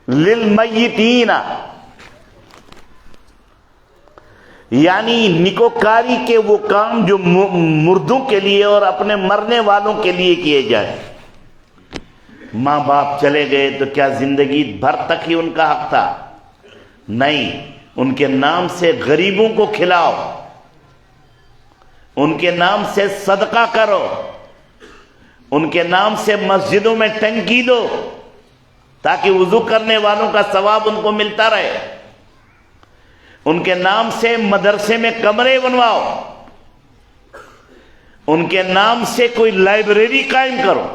للمیتین، یعنی نکوکاری کے وہ کام جو مردوں کے لیے اور اپنے مرنے والوں کے لیے کیے جائیں۔ ماں باپ چلے گئے تو کیا زندگی بھر تک ہی ان کا حق تھا؟ نہیں، ان کے نام سے غریبوں کو کھلاؤ، ان کے نام سے صدقہ کرو، ان کے نام سے مسجدوں میں ٹنکی دو تاکہ وضو کرنے والوں کا ثواب ان کو ملتا رہے، ان کے نام سے مدرسے میں کمرے بنواؤ، ان کے نام سے کوئی لائبریری قائم کرو،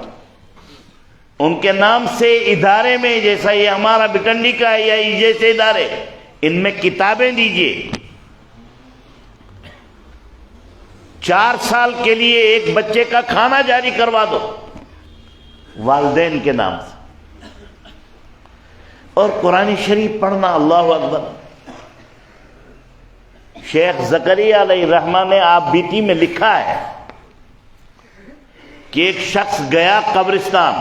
ان کے نام سے ادارے میں جیسا یہ ہمارا بٹنڈی کا ہے یا جیسے ادارے، ان میں کتابیں دیجیے۔ 4 سال کے لیے ایک بچے کا کھانا جاری کروا دو والدین کے نام سے۔ اور قرآن شریف پڑھنا، اللہ اکبر۔ شیخ زکریا علیہ الرحمہ نے آپ بیتی میں لکھا ہے کہ ایک شخص گیا قبرستان،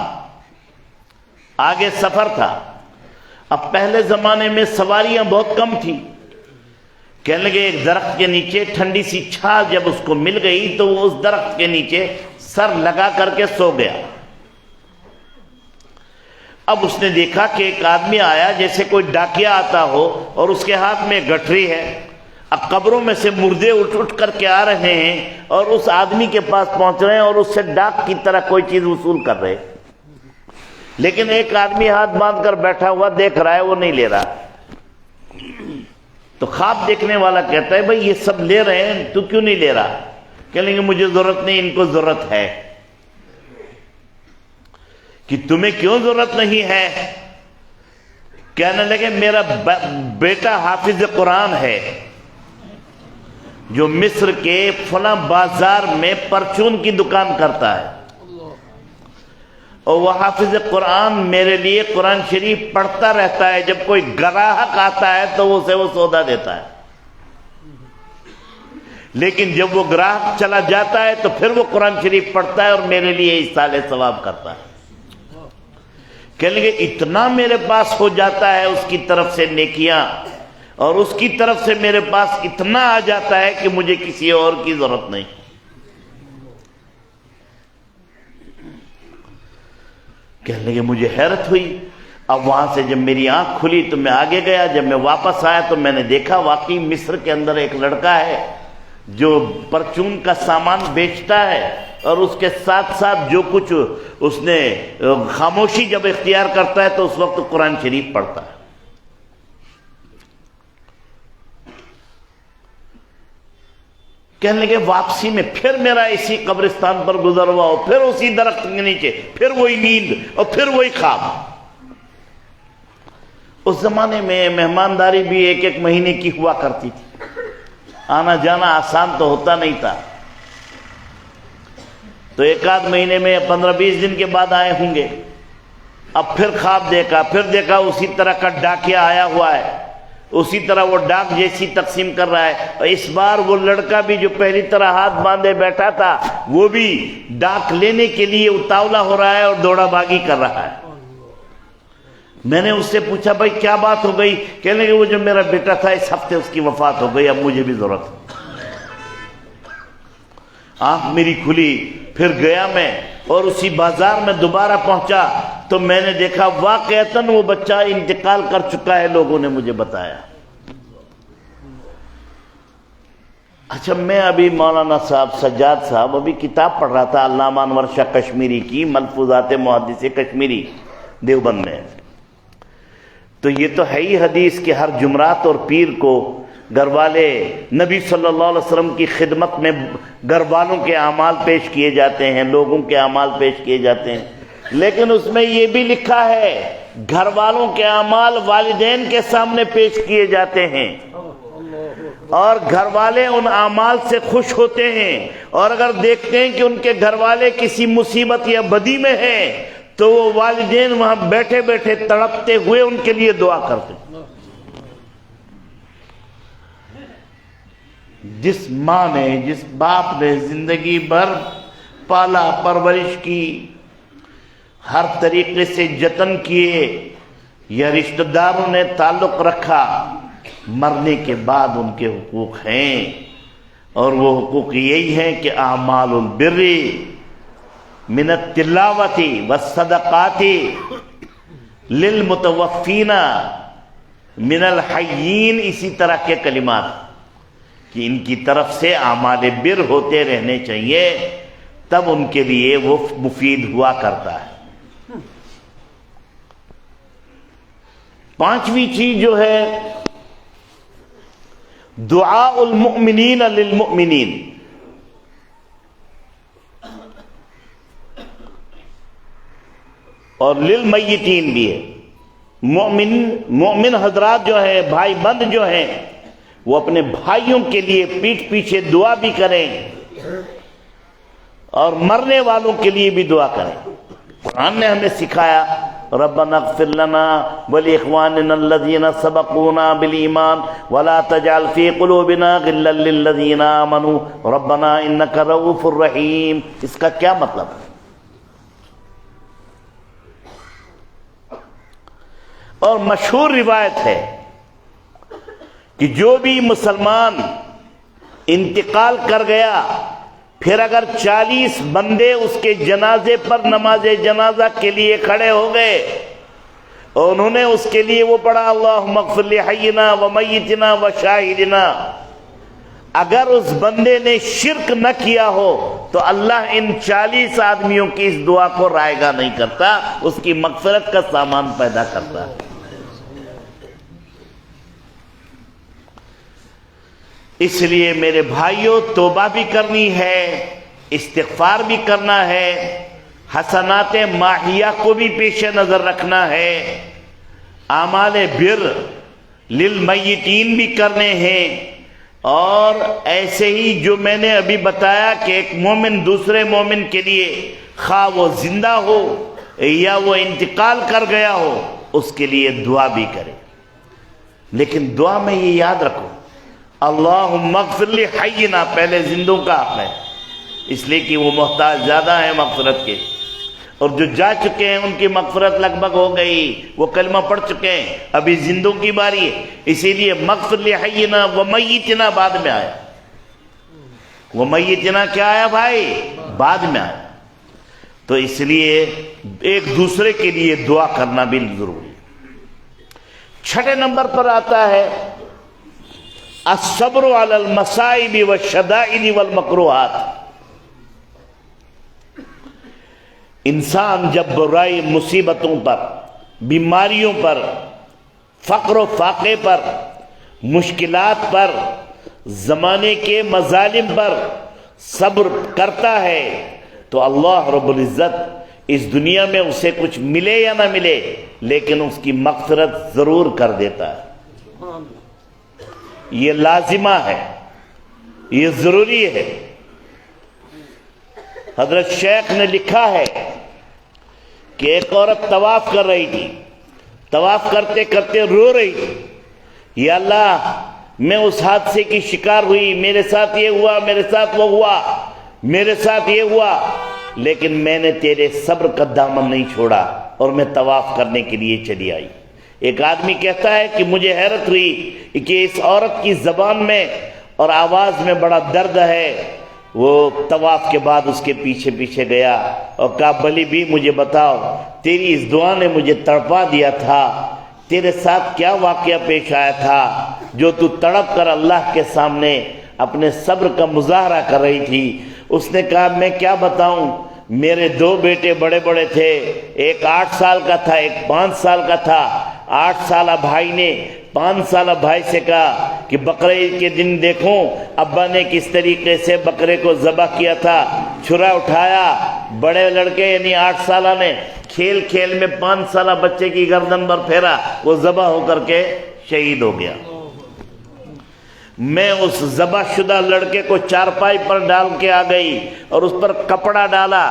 آگے سفر تھا۔ اب پہلے زمانے میں سواریاں بہت کم تھیں، کہنے لگے ایک درخت کے نیچے ٹھنڈی سی چھاؤں جب اس کو مل گئی تو وہ اس درخت کے نیچے سر لگا کر کے سو گیا۔ اب اس نے دیکھا کہ ایک آدمی آیا جیسے کوئی ڈاکیا آتا ہو اور اس کے ہاتھ میں گٹھری ہے۔ اب قبروں میں سے مردے اٹھ کر کے آ رہے ہیں اور اس آدمی کے پاس پہنچ رہے ہیں اور اس سے ڈاک کی طرح کوئی چیز وصول کر رہے، لیکن ایک آدمی ہاتھ باندھ کر بیٹھا ہوا دیکھ رہا ہے، وہ نہیں لے رہا۔ تو خواب دیکھنے والا کہتا ہے بھئی یہ سب لے رہے ہیں، تو کیوں نہیں لے رہا؟ کہیں گے مجھے ضرورت نہیں، ان کو ضرورت ہے۔ کہ تمہیں کیوں ضرورت نہیں ہے؟ کہنے لگے میرا بیٹا حافظ قرآن ہے جو مصر کے فلاں بازار میں پرچون کی دکان کرتا ہے، اور وہ حافظ قرآن میرے لیے قرآن شریف پڑھتا رہتا ہے، جب کوئی گراہک آتا ہے تو اسے وہ سودا دیتا ہے، لیکن جب وہ گراہک چلا جاتا ہے تو پھر وہ قرآن شریف پڑھتا ہے اور میرے لیے ایصال ثواب کرتا ہے۔ کہنے لگے اتنا میرے پاس ہو جاتا ہے اس کی طرف سے نیکیاں، اور اس کی طرف سے میرے پاس اتنا آ جاتا ہے کہ مجھے کسی اور کی ضرورت نہیں۔ کہنے لگے مجھے حیرت ہوئی۔ اب وہاں سے جب میری آنکھ کھلی تو میں آگے گیا، جب میں واپس آیا تو میں نے دیکھا واقعی مصر کے اندر ایک لڑکا ہے جو پرچون کا سامان بیچتا ہے، اور اس کے ساتھ ساتھ جو کچھ اس نے خاموشی جب اختیار کرتا ہے تو اس وقت قرآن شریف پڑھتا ہے۔ کہنے لگے واپسی میں پھر میرا اسی قبرستان پر گزر ہوا، اور پھر اسی درخت کے نیچے پھر وہی نیند اور پھر وہی خواب۔ اس زمانے میں مہمانداری بھی 1 مہینے کی ہوا کرتی تھی، آنا جانا آسان تو ہوتا نہیں تھا۔ تو تو ایک آدھ مہینے میں 15-20 دن کے بعد آئے ہوں گے. اب پھر خواب دیکھا، پھر دیکھا اسی طرح کا ڈاکیا آیا ہوا ہے، اسی طرح وہ ڈاک جیسی تقسیم کر رہا ہے. اور اس بار وہ لڑکا بھی جو پہلی طرح ہاتھ باندھے بیٹھا تھا وہ بھی ڈاک لینے کے لیے اتاولا ہو رہا ہے اور دوڑا بھاگی کر رہا ہے. میں نے اس سے پوچھا بھائی کیا بات ہو گئی؟ کہنے کہ وہ جو میرا بیٹا تھا اس ہفتے اس کی وفات ہو گئی، اب مجھے بھی ضرورت ہے. آنکھ میری کھلی، پھر گیا میں اور اسی بازار میں دوبارہ پہنچا تو میں نے دیکھا واقعتاً وہ بچہ انتقال کر چکا ہے، لوگوں نے مجھے بتایا. اچھا میں ابھی مولانا صاحب سجاد صاحب ابھی کتاب پڑھ رہا تھا علامہ انور شاہ کشمیری کی ملفوظات محدث کشمیری دیوبند میں. تو یہ تو ہے ہی حدیث کہ ہر جمعرات اور پیر کو گھر والے نبی صلی اللہ علیہ وسلم کی خدمت میں گھر والوں کے اعمال پیش کیے جاتے ہیں، لوگوں کے اعمال پیش کیے جاتے ہیں. لیکن اس میں یہ بھی لکھا ہے گھر والوں کے اعمال والدین کے سامنے پیش کیے جاتے ہیں اور گھر والے ان اعمال سے خوش ہوتے ہیں، اور اگر دیکھتے ہیں کہ ان کے گھر والے کسی مصیبت یا بدی میں ہیں تو وہ والدین وہاں بیٹھے بیٹھے تڑپتے ہوئے ان کے لیے دعا کرتے ہیں. جس ماں نے، جس باپ نے زندگی بھر پالا پرورش کی، ہر طریقے سے جتن کیے یا رشتہ داروں نے تعلق رکھا، مرنے کے بعد ان کے حقوق ہیں، اور وہ حقوق یہی ہیں کہ اعمال البر من التلاوت والصدقات للمتوفین من الحیین، اسی طرح کے کلمات کہ ان کی طرف سے اعمال بر ہوتے رہنے چاہیے، تب ان کے لیے وہ مفید ہوا کرتا ہے. پانچویں چیز جو ہے دعاء المؤمنین للمؤمنین. اور للمیتین بھی ہے. مومن حضرات جو ہیں، بھائی بند جو ہیں، وہ اپنے بھائیوں کے لیے پیٹھ پیچھے دعا بھی کریں اور مرنے والوں کے لیے بھی دعا کریں. قرآن نے ہمیں سکھایا ربنا اغفر لنا ولاخواننا الذین سبقونا بالایمان ولا تجعل فی قلوبنا غلا للذین آمنوا ربنا انک رؤوف رحیم. اس کا کیا مطلب ہے؟ اور مشہور روایت ہے کہ جو بھی مسلمان انتقال کر گیا، پھر اگر 40 بندے اس کے جنازے پر نماز جنازہ کے لیے کھڑے ہو گئے اور انہوں نے اس کے لیے وہ پڑھا اللہم اغفر لحینا ومیتنا وشاہدنا، اگر اس بندے نے شرک نہ کیا ہو تو اللہ ان 40 آدمیوں کی اس دعا کو رائگاں نہیں کرتا، اس کی مغفرت کا سامان پیدا کرتا ہے. اس لیے میرے بھائیوں توبہ بھی کرنی ہے، استغفار بھی کرنا ہے، حسنات ماحیہ کو بھی پیش نظر رکھنا ہے، اعمال بر للمیتین بھی کرنے ہیں. اور ایسے ہی جو میں نے ابھی بتایا کہ ایک مومن دوسرے مومن کے لیے خواہ وہ زندہ ہو یا وہ انتقال کر گیا ہو اس کے لیے دعا بھی کرے. لیکن دعا میں یہ یاد رکھو اللہم اغفر لحینا، پہلے زندوں کا حق ہے، اس لیے کہ وہ محتاج زیادہ ہیں مغفرت کے، اور جو جا چکے ہیں ان کی مغفرت لگ بھگ ہو گئی، وہ کلمہ پڑھ چکے ہیں، ابھی زندوں کی باری ہے. اسی لیے مغفر لحینا ومیتنا بعد میں آیا. ومیتنا کیا آیا بھائی؟ بعد میں آیا. تو اس لیے ایک دوسرے کے لیے دعا کرنا بھی ضروری ہے. چھٹے نمبر پر آتا ہے الصبر علی المصائب والشدائد والمکروہات. انسان جب برائی مصیبتوں پر، بیماریوں پر، فقر و فاقے پر، مشکلات پر، زمانے کے مظالم پر صبر کرتا ہے تو اللہ رب العزت اس دنیا میں اسے کچھ ملے یا نہ ملے لیکن اس کی مغفرت ضرور کر دیتا ہے. یہ لازمہ ہے، یہ ضروری ہے. حضرت شیخ نے لکھا ہے کہ ایک عورت طواف کر رہی تھی، طواف کرتے کرتے رو رہی تھی، یا اللہ میں اس حادثے کی شکار ہوئی، میرے ساتھ یہ ہوا، میرے ساتھ وہ ہوا، میرے ساتھ یہ ہوا، لیکن میں نے تیرے صبر کا دامن نہیں چھوڑا اور میں طواف کرنے کے لیے چلی آئی۔ ایک آدمی کہتا ہے کہ مجھے حیرت ہوئی کہ اس عورت کی زبان میں اور آواز میں بڑا درد ہے۔ وہ طواف کے بعد اس کے پیچھے پیچھے گیا اور کہا بلی بھی مجھے بتاؤ، تیری اس دعا نے مجھے تڑپا دیا تھا، تیرے ساتھ کیا واقعہ پیش آیا تھا جو تو تڑپ کر اللہ کے سامنے اپنے صبر کا مظاہرہ کر رہی تھی؟ اس نے کہا میں کیا بتاؤں، میرے دو بیٹے بڑے بڑے تھے، ایک 8 سال کا تھا، ایک 5 سال کا تھا۔ 8 سالہ بھائی نے 5 سالہ بھائی سے کہا کہ بقرہ عید کے دن دیکھوں ابا نے کس طریقے سے بکرے کو ذبح کیا تھا، چھرا اٹھایا، بڑے لڑکے یعنی 8 سالہ نے کھیل کھیل میں 5 سالہ بچے کی گردن پر پھیرا، وہ ذبح ہو کر کے شہید ہو گیا۔ میں اس ذبح شدہ لڑکے کو چارپائی پر ڈال کے آ گئی اور اس پر کپڑا ڈالا،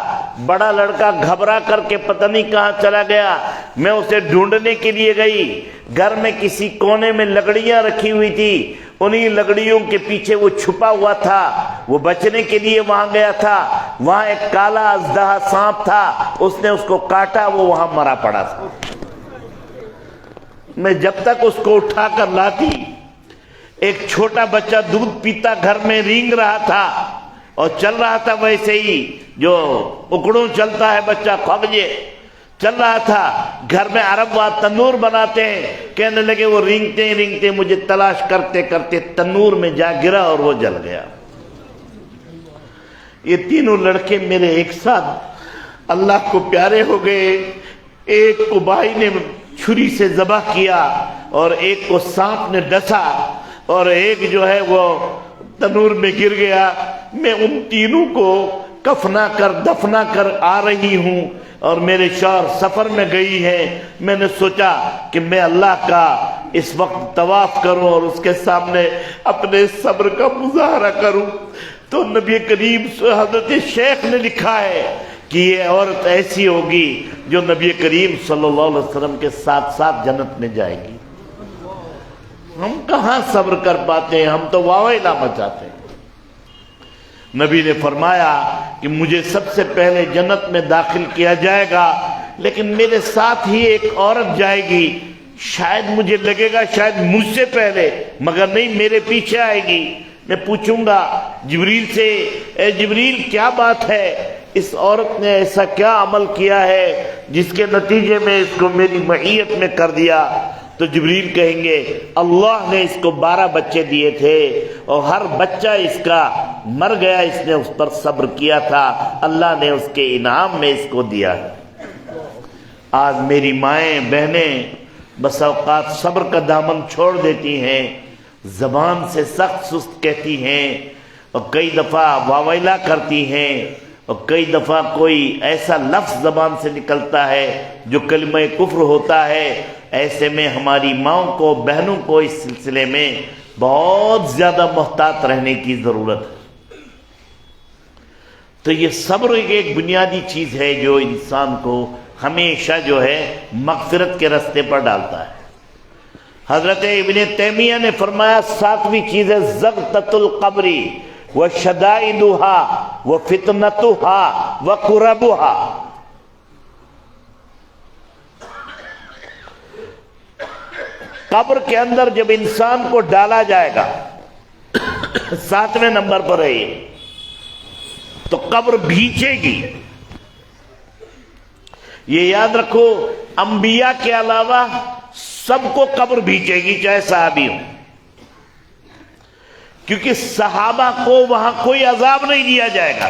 بڑا لڑکا گھبرا کر کے پتہ نہیں کہاں چلا گیا، میں اسے ڈھونڈنے کے لیے گئی، گھر میں کسی کونے میں لکڑیاں رکھی ہوئی تھی، انہی لکڑیوں کے پیچھے وہ چھپا ہوا تھا، وہ بچنے کے لیے وہاں گیا تھا، وہاں ایک کالا اژدہا سانپ تھا، اس نے اس کو کاٹا، وہ وہاں مرا پڑا تھا۔ میں جب تک اس کو اٹھا کر لاتی، ایک چھوٹا بچہ دودھ پیتا گھر میں رینگ رہا تھا اور چل رہا تھا ویسے ہی جو اکڑوں چلتا ہے بچہ کھوجے چل رہا تھا، گھر میں عرب وہاں تنور بناتے ہیں، کہنے لگے وہ رینگتے رینگتے مجھے تلاش کرتے کرتے تنور میں جا گرا اور وہ جل گیا۔ یہ تینوں لڑکے میرے ایک ساتھ اللہ کو پیارے ہو گئے، ایک کو بھائی نے چھری سے ذبح کیا اور ایک کو سانپ نے ڈسا اور ایک جو ہے وہ تنور میں گر گیا۔ میں ان تینوں کو کفنا کر دفنا کر آ رہی ہوں اور میرے شوہر سفر میں گئی ہے، میں نے سوچا کہ میں اللہ کا اس وقت طواف کروں اور اس کے سامنے اپنے صبر کا مظاہرہ کروں، تو نبی کریم حضرت شیخ نے لکھا ہے کہ یہ عورت ایسی ہوگی جو نبی کریم صلی اللہ علیہ وسلم کے ساتھ ساتھ جنت میں جائے گی۔ ہم کہاں صبر کر پاتے ہیں، ہم تو واویلا مچاتے ہیں۔ نبی نے فرمایا کہ مجھے سب سے پہلے جنت میں داخل کیا جائے گا، لیکن میرے ساتھ ہی ایک عورت جائے گی، شاید مجھے لگے گا شاید مجھ سے پہلے، مگر نہیں، میرے پیچھے آئے گی۔ میں پوچھوں گا جبریل سے، اے جبریل کیا بات ہے، اس عورت نے ایسا کیا عمل کیا ہے جس کے نتیجے میں اس کو میری معیت میں کر دیا؟ تو جبریل کہیں گے اللہ نے اس کو 12 بچے دیے تھے اور ہر بچہ اس کا مر گیا، اس نے اس پر صبر کیا تھا، اللہ نے اس کے انعام میں اس کو دیا ہے۔ آج میری مائیں بہنیں بس اوقات صبر کا دامن چھوڑ دیتی ہیں، زبان سے سخت سست کہتی ہیں اور کئی دفعہ واویلا کرتی ہیں، اور کئی دفعہ کوئی ایسا لفظ زبان سے نکلتا ہے جو کلمہ کفر ہوتا ہے۔ ایسے میں ہماری ماؤں کو، بہنوں کو اس سلسلے میں بہت زیادہ محتاط رہنے کی ضرورت ہے۔ تو یہ صبر ایک بنیادی چیز ہے جو انسان کو ہمیشہ جو ہے مغفرت کے راستے پر ڈالتا ہے۔ حضرت ابن تیمیہ نے فرمایا 7ویں چیز ہے زغطۃ القبر وشدائدها وفتنتها وقربها۔ قبر کے اندر جب انسان کو ڈالا جائے گا، 7ویں نمبر پر ہے یہ، تو قبر بھیچے گی۔ یہ یاد رکھو انبیاء کے علاوہ سب کو قبر بھیچے گی، چاہے صحابی ہو، کیونکہ صحابہ کو وہاں کوئی عذاب نہیں دیا جائے گا،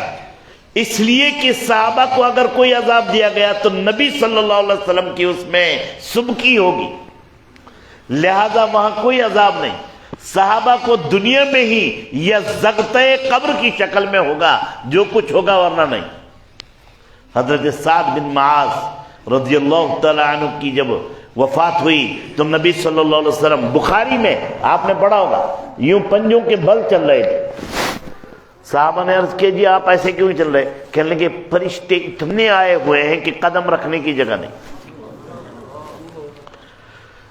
اس لیے کہ صحابہ کو اگر کوئی عذاب دیا گیا تو نبی صلی اللہ علیہ وسلم کی اس میں سبکی ہوگی، لہذا وہاں کوئی عذاب نہیں۔ صحابہ کو دنیا میں ہی یا زغطۂ قبر کی شکل میں ہوگا جو کچھ ہوگا، ورنہ نہیں۔ حضرت سعد بن معاذ رضی اللہ تعالی عنہ کی جب وفات ہوئی تو نبی صلی اللہ علیہ وسلم، بخاری میں آپ نے پڑھا ہوگا، یوں پنجوں کے بل چل رہے تھے، صحابہ نے عرض کیا جی آپ ایسے کیوں چل رہے؟ کہنے لگے فرشتے اتنے آئے ہوئے ہیں کہ قدم رکھنے کی جگہ نہیں۔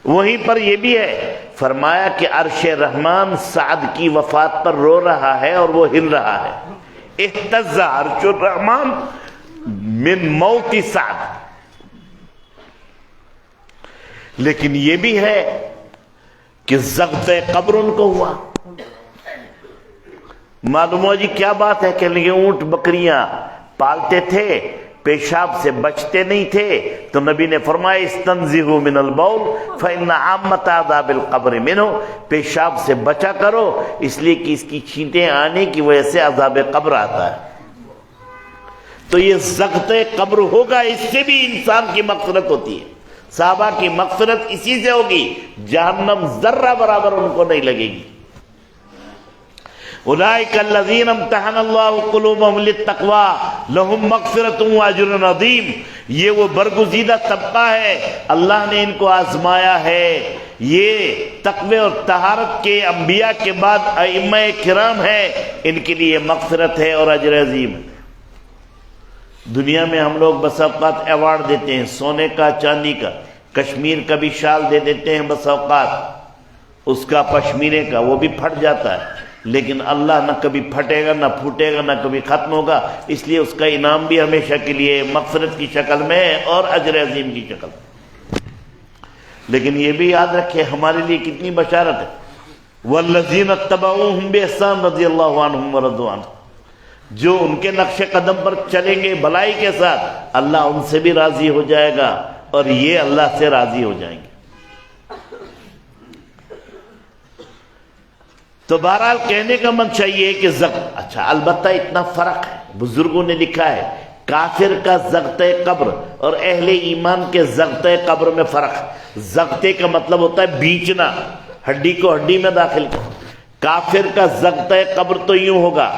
وہیں پر یہ بھی ہے، فرمایا کہ عرش رحمان سعد کی وفات پر رو رہا ہے اور وہ ہل رہا ہے۔ اہتز عرش الرحمان من موت سعد۔ لیکن یہ بھی ہے کہ ضغط قبر ان کو ہوا۔ معلوم ہوا جی کیا بات ہے؟ کہنے لگے اونٹ بکریاں پالتے تھے، پیشاب سے بچتے نہیں تھے، تو نبی نے فرمایا استنزہوا من البول فإن عامۃ عذاب القبر منہ، پیشاب سے بچا کرو اس لیے کہ اس کی چھینٹیں آنے کی وجہ سے عذاب قبر آتا ہے۔ تو یہ ضغط قبر ہوگا، اس سے بھی انسان کی مغفرت ہوتی ہے۔ صحابہ کی مغفرت اسی سے ہوگی، جہنم ذرہ برابر ان کو نہیں لگے گی۔ اولئک الذین امتحن اللہ قلوبہم للتقوی لہم مغفرۃ واجر عظیم، یہ وہ برگزیدہ طبقہ ہے اللہ نے ان کو آزمایا ہے، یہ تقوی اور طہارت کے انبیاء کے بعد ائمہ کرام ہیں، ان کے لیے مغفرت ہے اور اجر عظیم ہے۔ دنیا میں ہم لوگ بس اوقات ایوارڈ دیتے ہیں، سونے کا چاندی کا، کشمیر کا بھی شال دے دیتے ہیں بس اوقات، اس کا پشمینے کا، وہ بھی پھٹ جاتا ہے، لیکن اللہ نہ کبھی پھٹے گا نہ پھوٹے گا نہ کبھی ختم ہوگا، اس لیے اس کا انعام بھی ہمیشہ کے لیے مغفرت کی شکل میں اور اجر عظیم کی شکل میں۔ لیکن یہ بھی یاد رکھیں ہمارے لیے کتنی بشارت ہے، والذین اتبعوہم بإحسان رضی اللہ عنہم ورضوا عنہ، جو ان کے نقش قدم پر چلیں گے بھلائی کے ساتھ اللہ ان سے بھی راضی ہو جائے گا اور یہ اللہ سے راضی ہو جائیں گے۔ تو بہرحال کہنے کا منشا یہ ہے کہ اچھا البتہ اتنا فرق ہے، بزرگوں نے لکھا ہے کافر کا ضغط قبر اور اہل ایمان کے ضغط قبر میں فرق ہے۔ ضغطے کا مطلب ہوتا ہے بیچنا، ہڈی کو ہڈی میں داخل کرنا۔ کافر کا ضغط قبر تو یوں ہوگا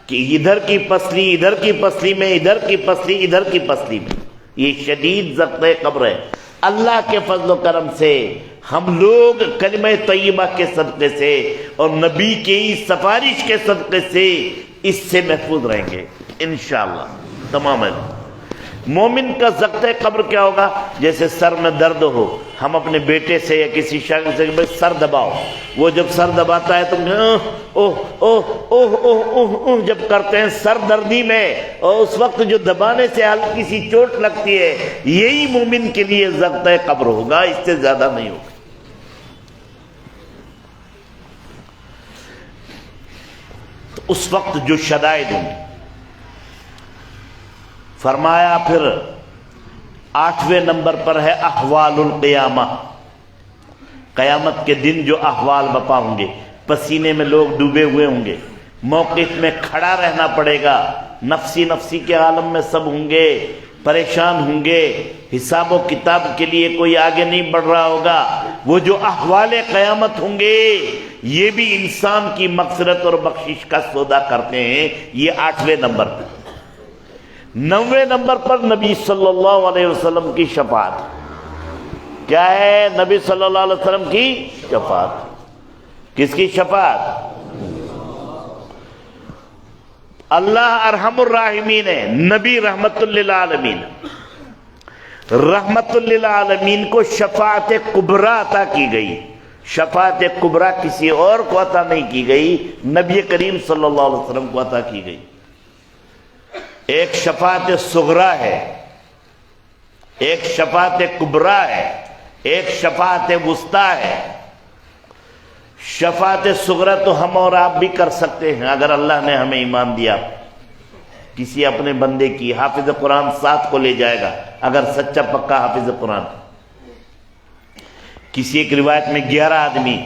کہ ادھر کی پسلی ادھر کی پسلی میں، ادھر کی پسلی ادھر کی پسلی میں، یہ شدید ضغط قبر ہے۔ اللہ کے فضل و کرم سے ہم لوگ کلمہ طیبہ کے صدقے سے اور نبی کی سفارش کے صدقے سے اس سے محفوظ رہیں گے انشاءاللہ تمام۔ مومن کا ضغط قبر کیا ہوگا؟ جیسے سر میں درد ہو، ہم اپنے بیٹے سے یا کسی شخص سے سر دباؤ، وہ جب سر دباتا ہے تو جب کرتے ہیں سر دردی میں، اور اس وقت جو دبانے سے ہلکی سی چوٹ لگتی ہے، یہی مومن کے لیے ضغط قبر ہوگا، اس سے زیادہ نہیں ہوگا۔ تو اس وقت جو شدائد ہوں گے، فرمایا پھر 8ویں نمبر پر ہے احوال القیامہ، قیامت کے دن جو احوال بپا ہوں گے، پسینے میں لوگ ڈوبے ہوئے ہوں گے، موقف میں کھڑا رہنا پڑے گا، نفسی نفسی کے عالم میں سب ہوں گے، پریشان ہوں گے، حساب و کتاب کے لیے کوئی آگے نہیں بڑھ رہا ہوگا۔ وہ جو احوال قیامت ہوں گے یہ بھی انسان کی مغفرت اور بخشش کا سودا کرتے ہیں۔ یہ 8ویں نمبر پر۔ 9ویں نمبر پر نبی صلی اللہ علیہ وسلم کی شفاعت۔ کیا ہے؟ نبی صلی اللہ علیہ وسلم کی شفاعت۔ کس کی شفاعت؟ اللہ ارحم الراحمین ہے، نبی رحمت للعالمین، رحمت للعالمین کو شفاعت کبریٰ عطا کی گئی۔ شفاعت کبریٰ کسی اور کو عطا نہیں کی گئی، نبی کریم صلی اللہ علیہ وسلم کو عطا کی گئی۔ ایک شفاعت صغریٰ ہے، ایک شفاعت کبریٰ ہے، ایک شفاعت وسطیٰ ہے۔ شفاعت صغریٰ تو ہم اور آپ بھی کر سکتے ہیں اگر اللہ نے ہمیں ایمان دیا۔ کسی اپنے بندے کی حافظ قرآن ساتھ کو لے جائے گا اگر سچا پکا حافظ قرآن۔ کسی ایک روایت میں 11 آدمی،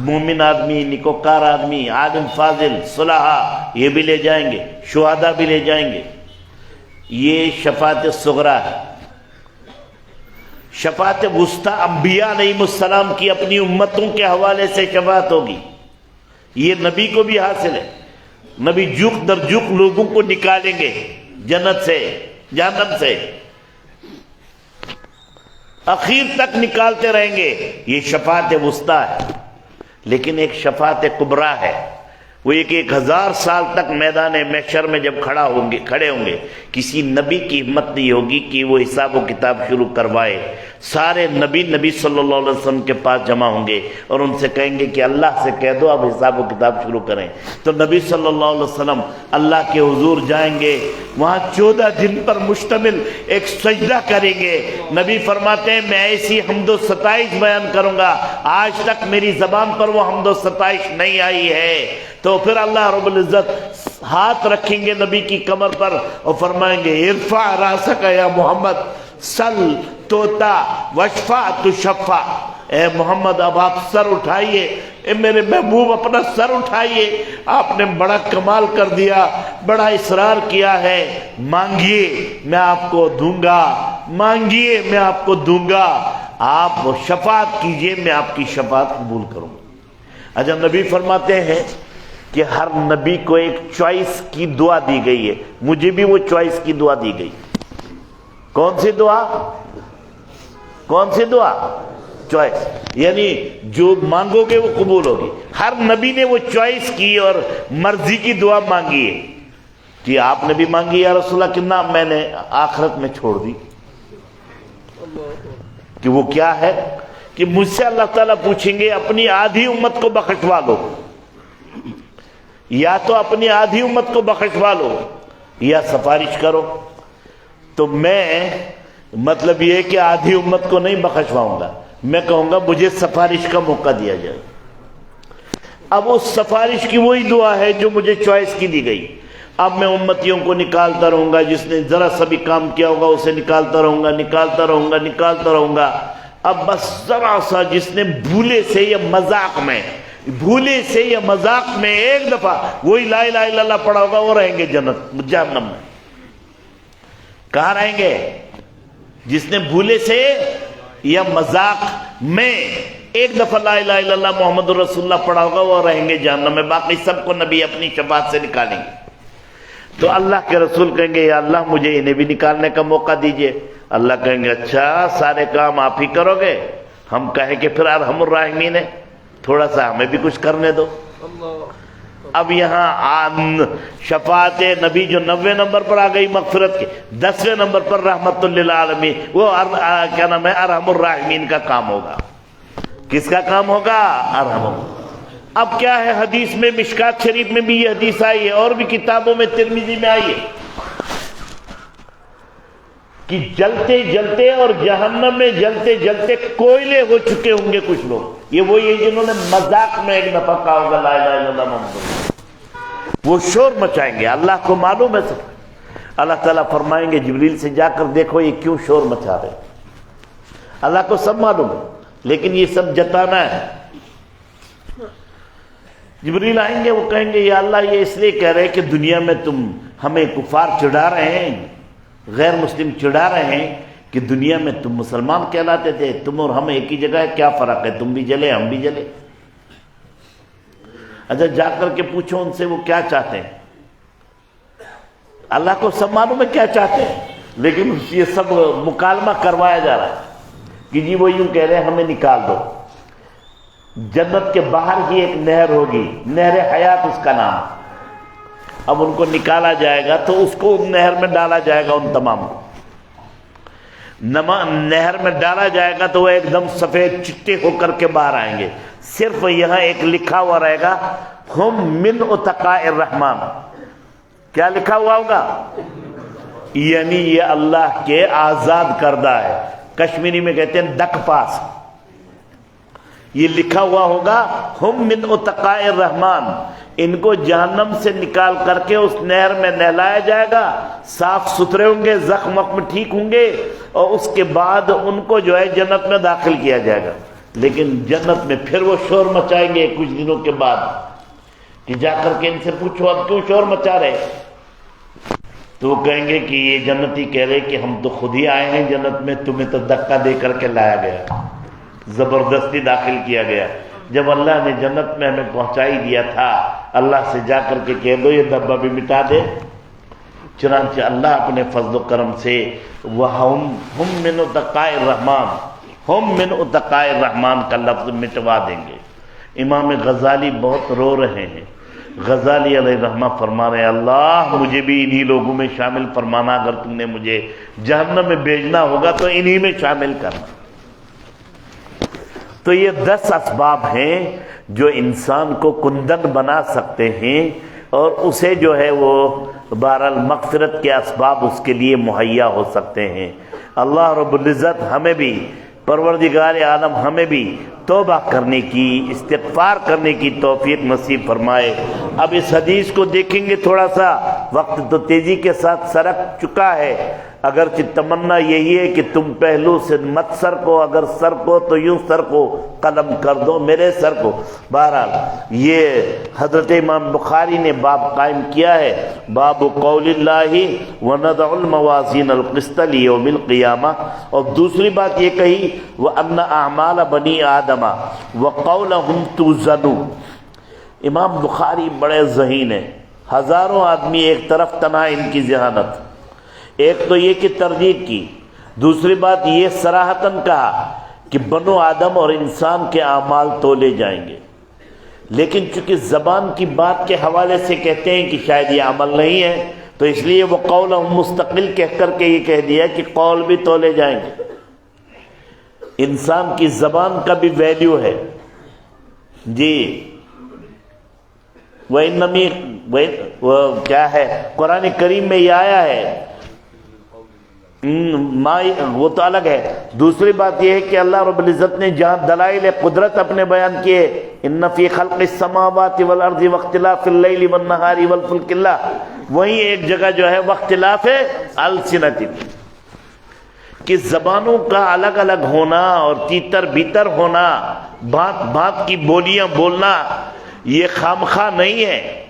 مومن آدمی، نیکوکار آدمی، عالم فاضل، صلحاء، یہ بھی لے جائیں گے، شہداء بھی لے جائیں گے۔ یہ شفاعت صغریٰ ہے۔ شفاعت وسطیٰ انبیاء علیہم السلام کی اپنی امتوں کے حوالے سے شفاعت ہوگی، یہ نبی کو بھی حاصل ہے۔ نبی جھک در جھک لوگوں کو نکالیں گے جنت سے، جہنم سے، اخیر تک نکالتے رہیں گے، یہ شفاعت وسطیٰ ہے۔ لیکن ایک شفاعت کبریٰ ہے، وہ ایک ہزار سال تک میدان محشر میں جب کھڑے ہوں گے، کسی نبی کی ہمت نہیں ہوگی کہ وہ حساب و کتاب شروع کروائے۔ سارے نبی صلی اللہ علیہ وسلم کے پاس جمع ہوں گے اور ان سے کہیں گے کہ اللہ سے کہہ دو اب حساب و کتاب شروع کریں۔ تو نبی صلی اللہ علیہ وسلم اللہ کے حضور جائیں گے، وہاں 14 دن پر مشتمل ایک سجدہ کریں گے۔ نبی فرماتے ہیں میں ایسی حمد و ستائش بیان کروں گا آج تک میری زبان پر وہ حمد و ستائش نہیں آئی ہے۔ تو پھر اللہ رب العزت ہاتھ رکھیں گے نبی کی کمر پر اور فرمائیں گے ارفع راسک یا محمد سل توتا وشفع تشفع، اے محمد اب آپ سر اٹھائیے، اے میرے محبوب اپنا سر اٹھائیے، آپ نے بڑا کمال کر دیا، بڑا اصرار کیا ہے، مانگیے میں آپ کو دوں گا، مانگیے میں آپ کو دوں گا، آپ شفاعت کیجئے میں آپ کی شفاعت قبول کروں گا۔ اچھا نبی فرماتے ہیں کہ ہر نبی کو ایک چوائس کی دعا دی گئی ہے، مجھے بھی وہ چوائس کی دعا دی گئی۔ کون سی دعا؟ کون سی دعا؟ چوائس، یعنی جو مانگو گے وہ قبول ہوگی۔ ہر نبی نے وہ چوائس کی اور مرضی کی دعا مانگی ہے کہ آپ نے بھی مانگی یا رسول اللہ، کتنا میں نے آخرت میں چھوڑ دی، کہ وہ کیا ہے کہ مجھ سے اللہ تعالیٰ پوچھیں گے اپنی آدھی امت کو بخشوا دو، یا تو اپنی آدھی امت کو بخشوا لو یا سفارش کرو۔ تو میں مطلب یہ ہے کہ آدھی امت کو نہیں بخشواؤں گا، میں کہوں گا مجھے سفارش کا موقع دیا جائے۔ اب اس سفارش کی وہی دعا ہے جو مجھے چوائس کی دی گئی۔ اب میں امتیوں کو نکالتا رہوں گا، جس نے ذرا سا بھی کام کیا ہوگا اسے نکالتا رہوں گا، نکالتا رہوں گا، نکالتا رہوں گا۔ اب بس ذرا سا جس نے بھولے سے یا مذاق میں ایک دفعہ وہی لا الہ الا اللہ پڑھا ہوگا، وہ رہیں گے جہنم میں۔ کہاں رہیں گے؟ جس نے بھولے سے یا مذاق میں ایک دفعہ لا الہ الا اللہ محمد رسول اللہ پڑھا ہوگا، وہ رہیں گے جہنم میں، باقی سب کو نبی اپنی شفاعت سے نکالیں گے۔ تو اللہ کے رسول کہیں گے یا اللہ مجھے انہیں بھی نکالنے کا موقع دیجئے۔ اللہ کہیں گے اچھا سارے کام آپ ہی کرو گے؟ ہم کہیں کہ پھر ارحم الراحمین ہے، تھوڑا سا ہمیں بھی کچھ کرنے دو۔ اب یہاں شفاعت نبی جو 90 نمبر پر آ گئی مغفرت کے، 10ویں نمبر پر رحمت للعالمین، وہ کیا نام ہے ارحم الراحمین کا کام ہوگا۔ کس کا کام ہوگا؟ ارحم۔ اب کیا ہے حدیث میں، مشکات شریف میں بھی یہ حدیث آئی ہے اور بھی کتابوں میں، ترمذی میں آئی ہے کہ جلتے جلتے اور جہنم میں جلتے جلتے کوئلے ہو چکے ہوں گے کچھ لوگ، یہ وہی ہے جنہوں نے مذاق میں ایک دفعہ کہا ہوگا لا الہ الا اللہ محمد، وہ شور مچائیں گے، اللہ کو معلوم ہے سب۔ اللہ تعالیٰ فرمائیں گے جبریل سے جا کر دیکھو یہ کیوں شور مچا رہے، اللہ کو سب معلوم ہے لیکن یہ سب جتانا ہے۔ جبریل آئیں گے، وہ کہیں گے یا اللہ یہ اس لیے کہہ رہے کہ دنیا میں تم ہمیں کفار چڑھا رہے ہیں، غیر مسلم چڑھا رہے ہیں کہ دنیا میں تم مسلمان کہلاتے تھے، تم اور ہم ایک ہی جگہ ہے، کیا فرق ہے، تم بھی جلے ہم بھی جلے۔ اچھا جا کر کے پوچھو ان سے وہ کیا چاہتے ہیں، اللہ کو سب معلوم ہے کیا چاہتے ہیں، لیکن یہ سب مکالمہ کروایا جا رہا ہے کہ جی وہ یوں کہہ رہے ہیں ہمیں نکال دو۔ جنت کے باہر ہی ایک نہر ہوگی، نہر حیات اس کا نام، اب ان کو نکالا جائے گا تو اس کو نہر میں ڈالا جائے گا، ان تمام کو نہر میں ڈالا جائے گا تو وہ ایک دم سفید چٹے ہو کر کے باہر آئیں گے۔ صرف یہاں ایک لکھا ہوا رہے گا ہم من اتقاء الرحمن، کیا لکھا ہوا ہوگا؟ یعنی یہ اللہ کے آزاد کردہ ہے، کشمیری میں کہتے ہیں دک پاس، یہ لکھا ہوا ہوگا ہم من اتقاء الرحمن، ان کو جہنم سے نکال کر کے اس نہر میں نہلایا جائے گا، صاف ستھرے ہوں گے، زخم وخم ٹھیک ہوں گے، اور اس کے بعد ان کو جو ہے جنت میں داخل کیا جائے گا۔ لیکن جنت میں پھر وہ شور مچائیں گے کچھ دنوں کے بعد کہ جا کر کے ان سے پوچھو اب کیوں شور مچا رہے، تو وہ کہیں گے کہ یہ جنتی کہہ رہے کہ ہم تو خود ہی آئے ہیں جنت میں، تمہیں تو دھکا دے کر کے لایا گیا، زبردستی داخل کیا گیا، جب اللہ نے جنت میں ہمیں پہنچا ہی دیا تھا، اللہ سے جا کر کے کہہ دو یہ ڈبہ بھی مٹا دے۔ چنانچہ اللہ اپنے فضل و کرم سے ہم من اتقاء الرحمن، ہم من اتقاء الرحمن کا لفظ مٹوا دیں گے۔ امام غزالی بہت رو رہے ہیں، غزالی علیہ رحمہ فرما رہے ہیں اللہ مجھے بھی انہی لوگوں میں شامل فرمانا، اگر تم نے مجھے جہنم میں بھیجنا ہوگا تو انہی میں شامل کرنا۔ تو یہ 10 اسباب ہیں جو انسان کو کندن بنا سکتے ہیں اور اسے جو ہے وہ بہرحال مغفرت کے اسباب اس کے لیے مہیا ہو سکتے ہیں۔ اللہ رب العزت ہمیں بھی، پروردگار عالم ہمیں بھی توبہ کرنے کی، استغفار کرنے کی توفیق نصیب فرمائے۔ اب اس حدیث کو دیکھیں گے، تھوڑا سا وقت تو تیزی کے ساتھ سرک چکا ہے، اگرچہ تمنا یہی ہے کہ تم پہلو سے مت سر کو، اگر سر کو تو یوں سر کو قلم کر دو میرے سر کو۔ بہرحال یہ حضرت امام بخاری نے باب قائم کیا ہے، باب قول اللہ وَنَضَعُ الْمَوَازِينَ الْقِسْطَ لِيَوْمِ الْقِيَامَةِ، اور دوسری بات یہ کہی وَأَنَّ أَعْمَالَ بَنِي آدَمَ وَقَوْلَهُمْ تُوزَنُ۔ امام بخاری بڑے ذہین ہیں، ہزاروں آدمی ایک طرف تنہا ان کی ذہانت، ایک تو یہ کہ تردید کی، دوسری بات یہ صراحتاً کہا کہ بنو آدم اور انسان کے اعمال تولے جائیں گے، لیکن چونکہ زبان کی بات کے حوالے سے کہتے ہیں کہ شاید یہ عمل نہیں ہے، تو اس لیے وہ قول مستقل کہہ کر کے یہ کہہ دیا کہ قول بھی تولے جائیں گے۔ انسان کی زبان کا بھی ویلیو ہے جی۔ وہ کیا ہے، قرآن کریم میں یہ آیا ہے، وہ تو الگ ہے۔ دوسری بات یہ ہے کہ اللہ رب العزت نے جہاں دلائل قدرت اپنے بیان کیے، ان فی خلق السماوات والارض واختلاف اللیل والنہار والفلک اللہ، وہیں ایک جگہ جو ہے واختلاف السنتکم، کہ زبانوں کا الگ الگ ہونا اور تیتر بیتر ہونا، بھانت بھانت کی بولیاں بولنا، یہ خامخواہ نہیں ہے۔